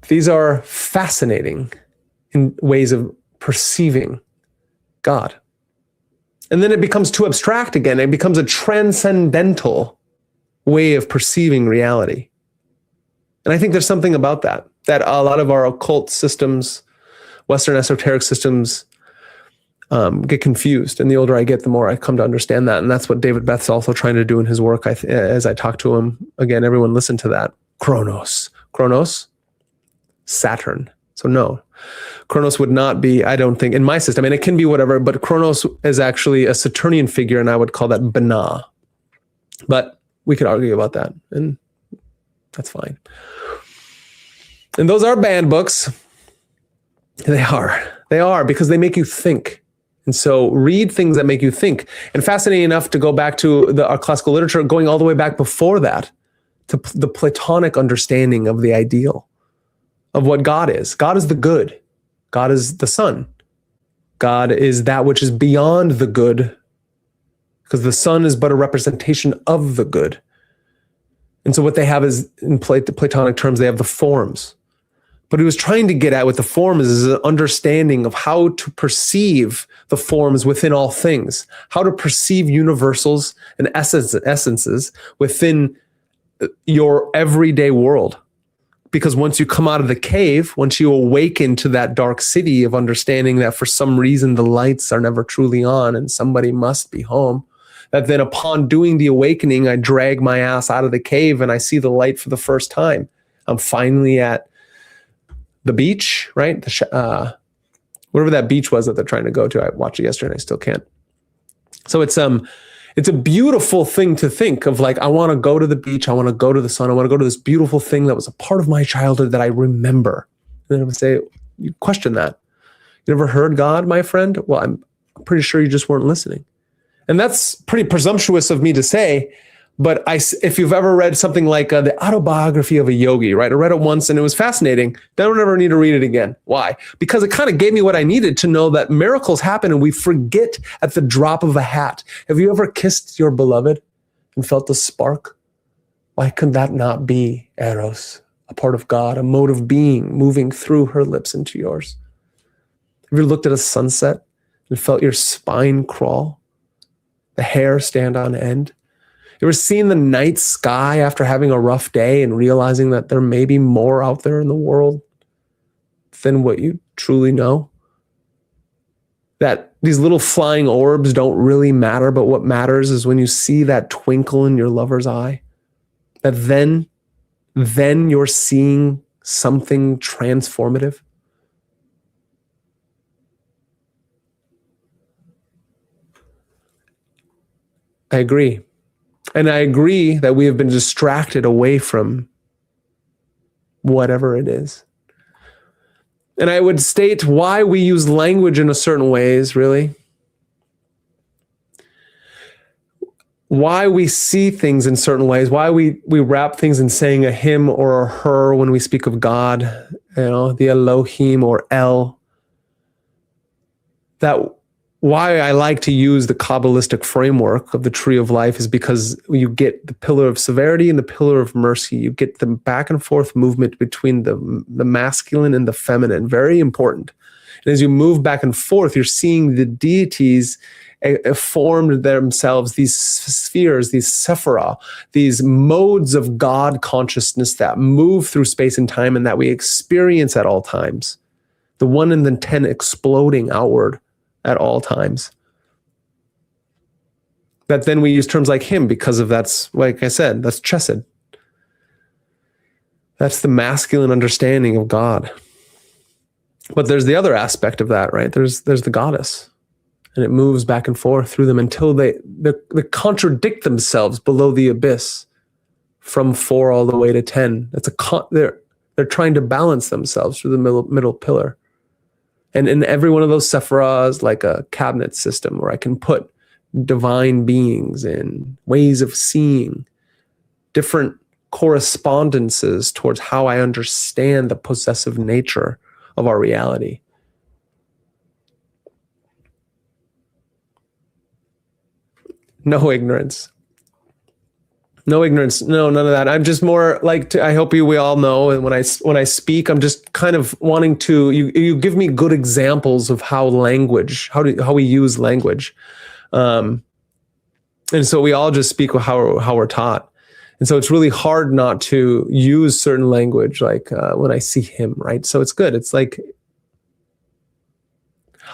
These are fascinating in ways of perceiving God. And then it becomes too abstract again. It becomes a transcendental way of perceiving reality. And I think there's something about that a lot of our occult systems, Western esoteric systems, get confused. And the older I get, the more I come to understand that. And that's what David Beth's also trying to do in his work. As I talk to him, again, everyone listen to that. Kronos, Saturn. So no, Kronos would not be, I don't think, in my system, and it can be whatever, but Kronos is actually a Saturnian figure, and I would call that Binah. But we could argue about that, and that's fine. And those are banned books. They are because they make you think. And so read things that make you think. And fascinating enough, to go back to our classical literature, going all the way back before that, to the Platonic understanding of the ideal of what God is. God is the good. God is the sun. God is that which is beyond the good, because the sun is but a representation of the good. And so what they have is, in Platonic terms, they have the forms. But he was trying to get at with the forms is an understanding of how to perceive the forms within all things, how to perceive universals and essences within your everyday world. Because once you come out of the cave, once you awaken to that dark city of understanding that for some reason the lights are never truly on and somebody must be home, that then upon doing the awakening, I drag my ass out of the cave and I see the light for the first time. I'm finally at the beach, right? Whatever that beach was that they're trying to go to. I watched it yesterday and I still can't. So it's a beautiful thing to think of, like, I want to go to the beach. I want to go to the sun. I want to go to this beautiful thing that was a part of my childhood that I remember. And then I would say, you question that. You never heard God, my friend? Well, I'm pretty sure you just weren't listening. And that's pretty presumptuous of me to say, but if you've ever read something like the autobiography of a yogi, right? I read it once and it was fascinating. Don't ever need to read it again. Why? Because it kind of gave me what I needed to know that miracles happen and we forget at the drop of a hat. Have you ever kissed your beloved and felt the spark? Why could that not be Eros, a part of God, a mode of being moving through her lips into yours? Have you looked at a sunset and felt your spine crawl, the hair stand on end? You ever seen the night sky after having a rough day and realizing that there may be more out there in the world than what you truly know? That these little flying orbs don't really matter, but what matters is when you see that twinkle in your lover's eye, that then you're seeing something transformative. I agree. And I agree that we have been distracted away from whatever it is. And I would state why we use language in a certain ways, really. Why we see things in certain ways, why we wrap things in saying a him or a her when we speak of God, the Elohim or El. That why I like to use the Kabbalistic framework of the tree of life is because you get the pillar of severity and the pillar of mercy. You get the back and forth movement between the masculine and the feminine. Very important. And as you move back and forth, you're seeing the deities formed themselves, these spheres, these sephira, these modes of God consciousness that move through space and time and that we experience at all times. The 1 and the 10 exploding outward at all times. That then we use terms like him because of that's, like I said, that's chesed. That's the masculine understanding of God. But there's the other aspect of that, right? There's the goddess. And it moves back and forth through them until they contradict themselves below the abyss from 4 all the way to 10. They're trying to balance themselves through the middle pillar. And in every one of those sephiras, like a cabinet system where I can put divine beings in, ways of seeing, different correspondences towards how I understand the possessive nature of our reality. No ignorance. No ignorance. No, none of that. I'm just more like, I hope we all know. And when I speak, I'm just kind of wanting to, you give me good examples of how we use language. And so we all just speak how we're taught. And so it's really hard not to use certain language, like when I see him, right? So it's good. It's like,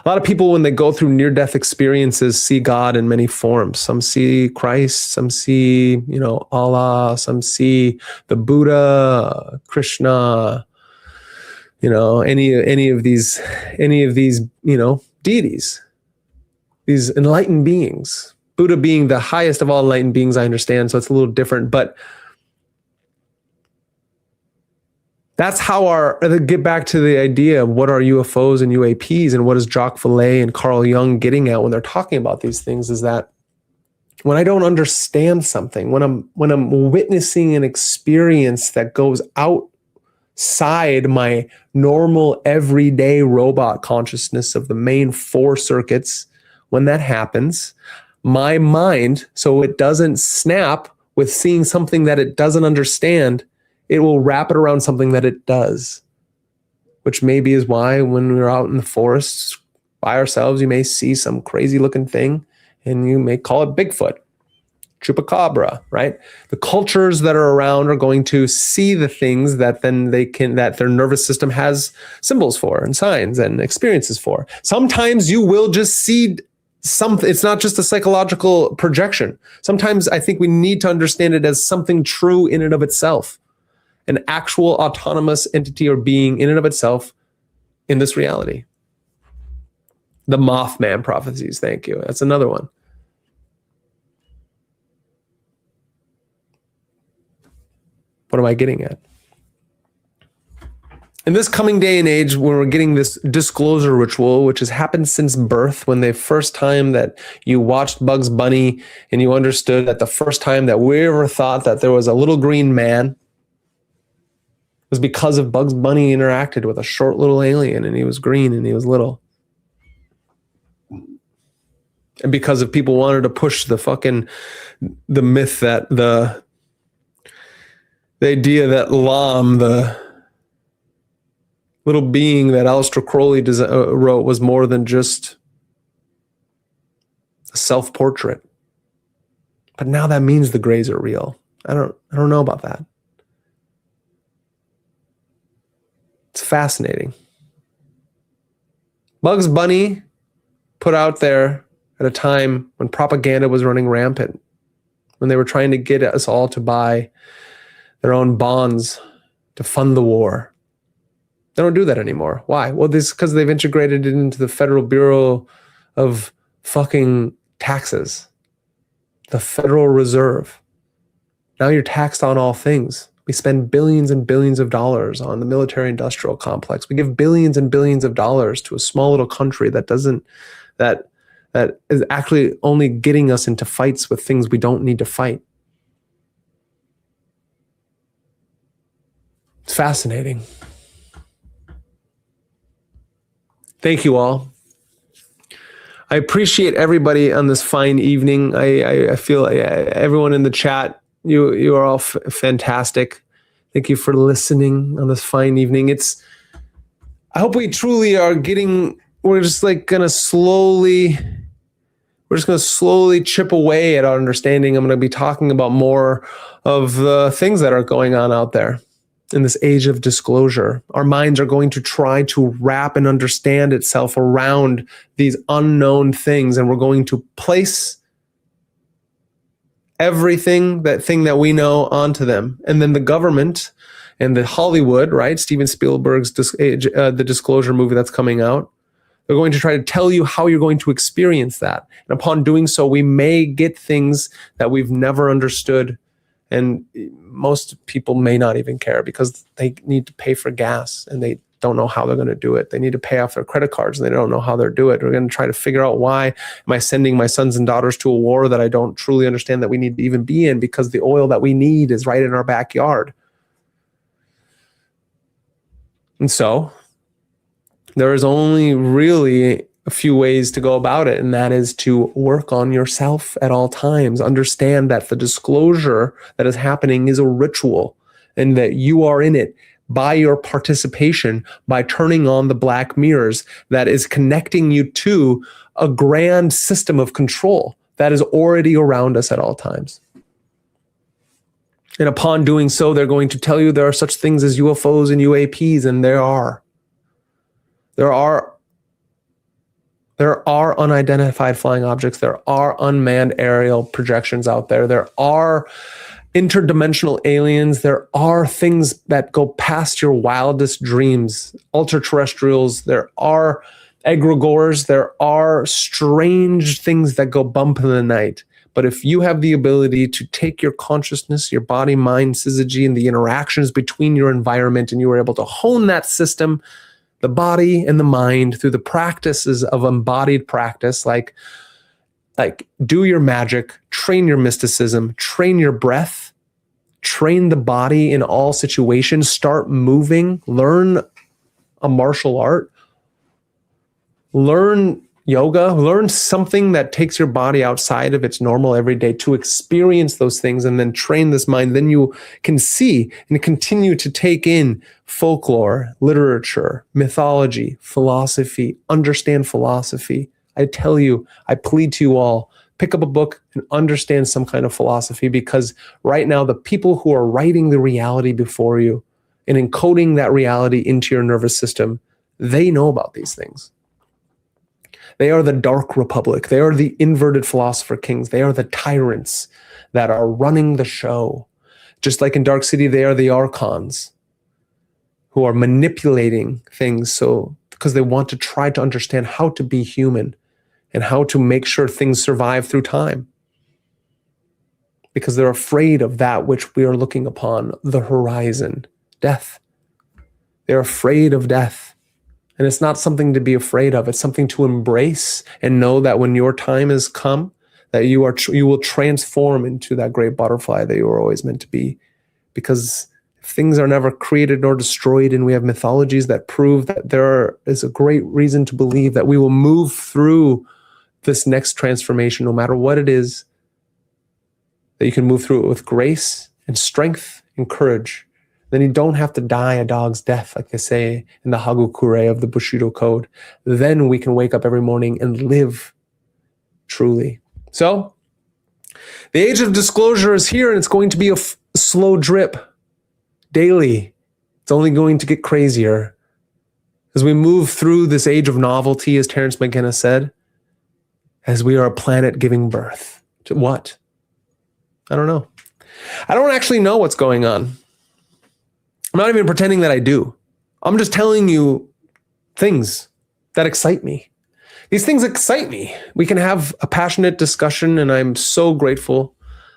a lot of people, when they go through near-death experiences, see God in many forms. Some see Christ, some see, Allah, some see the Buddha, Krishna, any of these, deities, these enlightened beings. Buddha being the highest of all enlightened beings, I understand, so it's a little different, but That's how get back to the idea of what are UFOs and UAPs, and what is Jacques Vallée and Carl Jung getting at when they're talking about these things, is that when I don't understand something, when I'm witnessing an experience that goes outside my normal everyday robot consciousness of the main 4 circuits, when that happens, my mind, so it doesn't snap with seeing something that it doesn't understand, it will wrap it around something that it does, which maybe is why when we're out in the forests by ourselves, you may see some crazy looking thing and you may call it Bigfoot, chupacabra, right? The cultures that are around are going to see the things that then that their nervous system has symbols for and signs and experiences for. Sometimes you will just see something. It's not just a psychological projection. Sometimes I think we need to understand it as something true in and of itself, an actual autonomous entity or being in and of itself in this reality. The Mothman prophecies, thank you. That's another one. What am I getting at? In this coming day and age, when we're getting this disclosure ritual, which has happened since birth, when the first time that you watched Bugs Bunny and you understood that the first time that we ever thought that there was a little green man was because of Bugs Bunny interacted with a short little alien and he was green and he was little. And because of people wanted to push the myth that the idea that Lam, the little being that Aleister Crowley wrote, was more than just a self-portrait. But now that means the Greys are real. I don't know about that. It's fascinating. Bugs Bunny put out there at a time when propaganda was running rampant, when they were trying to get us all to buy their own bonds to fund the war. They don't do that anymore. Why? Well, this is because they've integrated it into the Federal Bureau of fucking Taxes, the Federal Reserve. Now you're taxed on all things. We spend billions and billions of dollars on the military industrial complex. We give billions and billions of dollars to a small little country that is actually only getting us into fights with things we don't need to fight. It's fascinating. Thank you all. I appreciate everybody on this fine evening. I feel everyone in the chat, you are all fantastic. Thank you for listening on this fine evening. I hope we truly are we're just going to slowly chip away at our understanding. I'm going to be talking about more of the things that are going on out there in this age of disclosure. Our minds are going to try to wrap and understand itself around these unknown things, and we're going to place everything, that thing that we know, onto them. And then the government and the Hollywood, right? Steven Spielberg's the Disclosure movie that's coming out. They're going to try to tell you how you're going to experience that. And upon doing so, we may get things that we've never understood. And most people may not even care because they need to pay for gas and they don't know how they're going to do it. They need to pay off their credit cards and they don't know how they're doing it. We're going to try to figure out, why am I sending my sons and daughters to a war that I don't truly understand that we need to even be in, because the oil that we need is right in our backyard. And so there is only really a few ways to go about it, and that is to work on yourself at all times. Understand that the disclosure that is happening is a ritual and that you are in it by your participation, by turning on the black mirrors that is connecting you to a grand system of control that is already around us at all times. And upon doing so, they're going to tell you there are such things as UFOs and UAPs, and there are unidentified flying objects. There are unmanned aerial projections out there. There are interdimensional aliens. There are things that go past your wildest dreams, ultra-terrestrials. There are egregores. There are strange things that go bump in the night. But if you have the ability to take your consciousness, your body, mind, syzygy, and the interactions between your environment, and you were able to hone that system, the body and the mind, through the practices of embodied practice, like do your magic, train your mysticism, train your breath, train the body in all situations, start moving, learn a martial art, learn yoga, learn something that takes your body outside of its normal everyday to experience those things, and then train this mind. Then you can see and continue to take in folklore, literature, mythology, philosophy, understand philosophy. I tell you, I plead to you all, pick up a book and understand some kind of philosophy, because right now the people who are writing the reality before you and encoding that reality into your nervous system, they know about these things. They are the dark republic. They are the inverted philosopher kings. They are the tyrants that are running the show. Just like in Dark City, they are the archons who are manipulating things because they want to try to understand how to be human and how to make sure things survive through time. Because they're afraid of that which we are looking upon, the horizon, death. They're afraid of death. And it's not something to be afraid of. It's something to embrace and know that when your time has come, that you will transform into that great butterfly that you were always meant to be. Because things are never created nor destroyed, and we have mythologies that prove that there is a great reason to believe that we will move through this next transformation, no matter what it is, that you can move through it with grace and strength and courage. Then you don't have to die a dog's death, like they say in the Hagakure of the Bushido Code. Then we can wake up every morning and live truly. So, the age of disclosure is here, and it's going to be a slow drip daily. It's only going to get crazier as we move through this age of novelty, as Terence McKenna said, as we are a planet giving birth to what? I don't know. I don't actually know what's going on. I'm not even pretending that I do. I'm just telling you things that excite me. These things excite me. We can have a passionate discussion, and I'm so grateful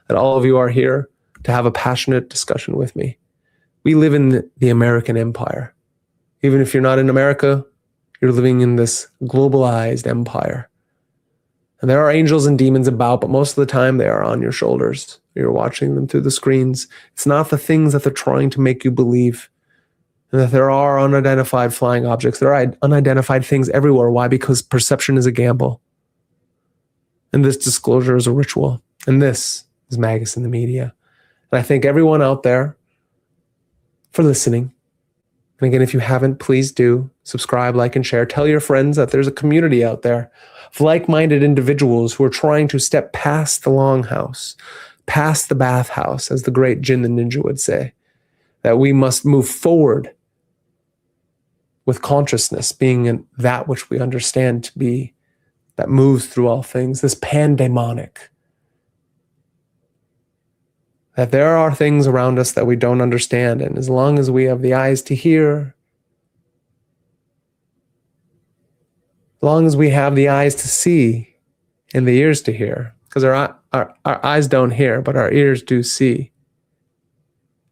that all of you are here to have a passionate discussion with me. We live in the American empire. Even if you're not in America, you're living in this globalized empire. And there are angels and demons about, but most of the time they are on your shoulders. You're watching them through the screens. It's not the things that they're trying to make you believe. And that there are unidentified flying objects. There are unidentified things everywhere. Why? Because perception is a gamble. And this disclosure is a ritual. And this is MagusintheMedia. And I thank everyone out there for listening. And again, if you haven't, please do subscribe, like, and share. Tell your friends that there's a community out there of like-minded individuals who are trying to step past the longhouse, past the bathhouse, as the great Jin the Ninja would say, that we must move forward with consciousness being in that which we understand to be that moves through all things, this pandemonic. That there are things around us that we don't understand, and as long as we have the eyes to hear, as long as we have the eyes to see and the ears to hear, because our eyes don't hear, but our ears do see.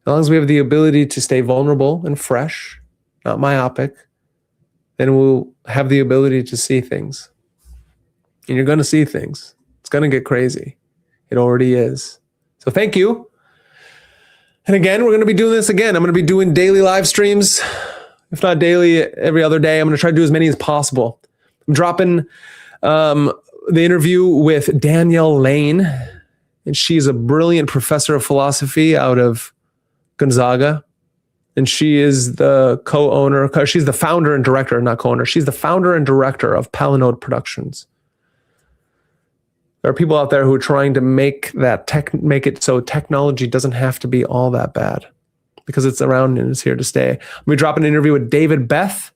As long as we have the ability to stay vulnerable and fresh, not myopic, then we'll have the ability to see things. And you're going to see things. It's going to get crazy. It already is. So thank you. And again, we're going to be doing this again. I'm going to be doing daily live streams, if not daily, every other day. I'm going to try to do as many as possible. I'm dropping the interview with Danielle Lane, and she's a brilliant professor of philosophy out of Gonzaga. And she is the co-owner, she's the founder and director, not co-owner. She's the founder and director of Palinode Productions. There are people out there who are trying to make it so technology doesn't have to be all that bad, because it's around and it's here to stay. We drop an interview with David Beth,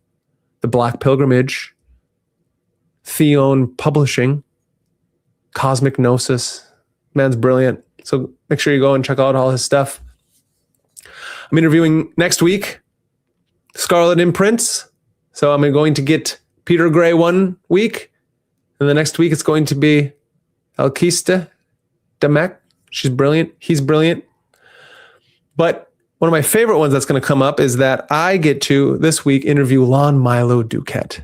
The Black Pilgrimage, Theon Publishing, Cosmic Gnosis. Man's brilliant. So make sure you go and check out all his stuff. I'm interviewing next week Scarlet Imprints. So I'm going to get Peter Gray one week, and the next week it's going to be Alkista, Demek. She's brilliant. He's brilliant. But one of my favorite ones that's going to come up is that I get to this week interview Lon Milo Duquette.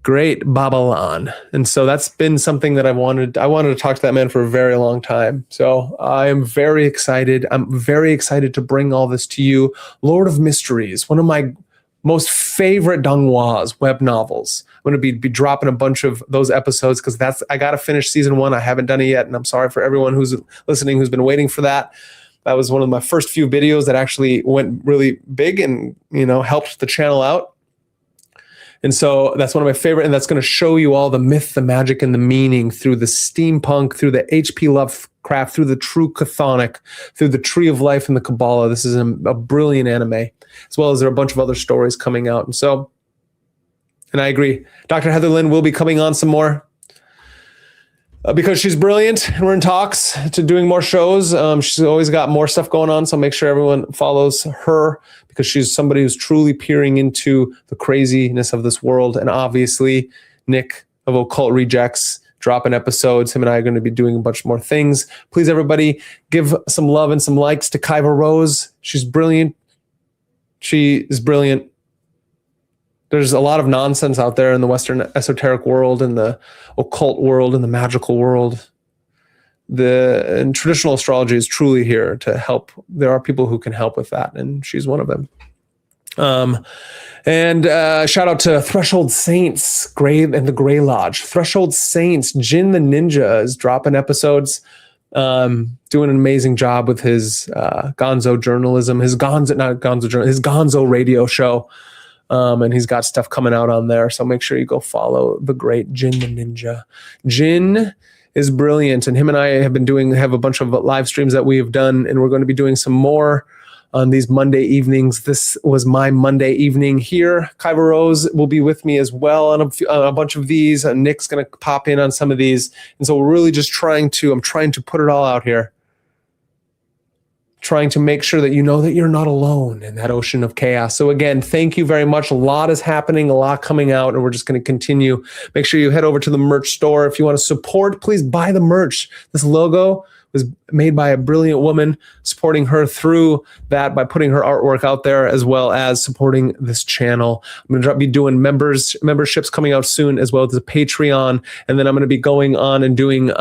Great Baba Lon. And so that's been something that I wanted to talk to that man for a very long time. So I am very excited. I'm very excited to bring all this to you. Lord of Mysteries, one of my most favorite Donghua's web novels. I'm going to be dropping a bunch of those episodes because I got to finish season 1. I haven't done it yet. And I'm sorry for everyone who's listening, who's been waiting for that. That was one of my first few videos that actually went really big and, helped the channel out. And so that's one of my favorite, and that's going to show you all the myth, the magic, and the meaning through the steampunk, through the H.P. Lovecraft, through the true chthonic, through the Tree of Life and the Kabbalah. This is a brilliant anime, as well as there are a bunch of other stories coming out. And I agree. Dr. Heather Lynn will be coming on some more because she's brilliant, and we're in talks to doing more shows. She's always got more stuff going on, so make sure everyone follows her because she's somebody who's truly peering into the craziness of this world. And obviously, Nick of Occult Rejects dropping episodes. Him and I are going to be doing a bunch more things. Please, everybody, give some love and some likes to Kaiva Rose. She's brilliant. She is brilliant. There's a lot of nonsense out there in the Western esoteric world and the occult world and the magical world. And traditional astrology is truly here to help. There are people who can help with that, and she's one of them. And shout out to Threshold Saints, and the Grey Lodge. Threshold Saints, Jin the Ninja is dropping episodes, doing an amazing job with his Gonzo journalism, his Gonzo radio show. And he's got stuff coming out on there. So make sure you go follow the great Jin the Ninja. Jin is brilliant. And him and I have a bunch of live streams that we have done. And we're going to be doing some more on these Monday evenings. This was my Monday evening here. Kaiva Rose will be with me as well on a bunch of these. And Nick's going to pop in on some of these. And so we're really just I'm trying to put it all out here. Trying to make sure that you know that you're not alone in that ocean of chaos. So again, thank you very much. A lot is happening, a lot coming out, and we're just going to continue. Make sure you head over to the merch store. If you want to support, please buy the merch. This logo was made by a brilliant woman, supporting her through that by putting her artwork out there, as well as supporting this channel. I'm going to be doing memberships coming out soon, as well as the Patreon. And then I'm going to be going on and doing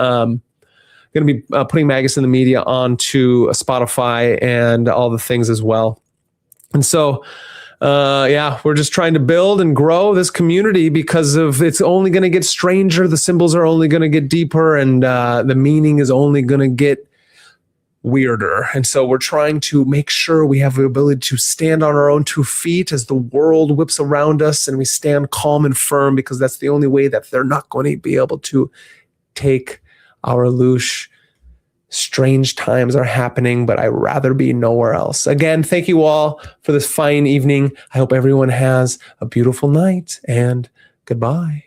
going to be putting MagusintheMedia onto Spotify and all the things as well. And so, we're just trying to build and grow this community because it's only going to get stranger. The symbols are only going to get deeper, and the meaning is only going to get weirder. And so we're trying to make sure we have the ability to stand on our own 2 feet as the world whips around us, and we stand calm and firm, because that's the only way that they're not going to be able to take our loosh. Strange times are happening, but I'd rather be nowhere else. Again, thank you all for this fine evening. I hope everyone has a beautiful night, and goodbye.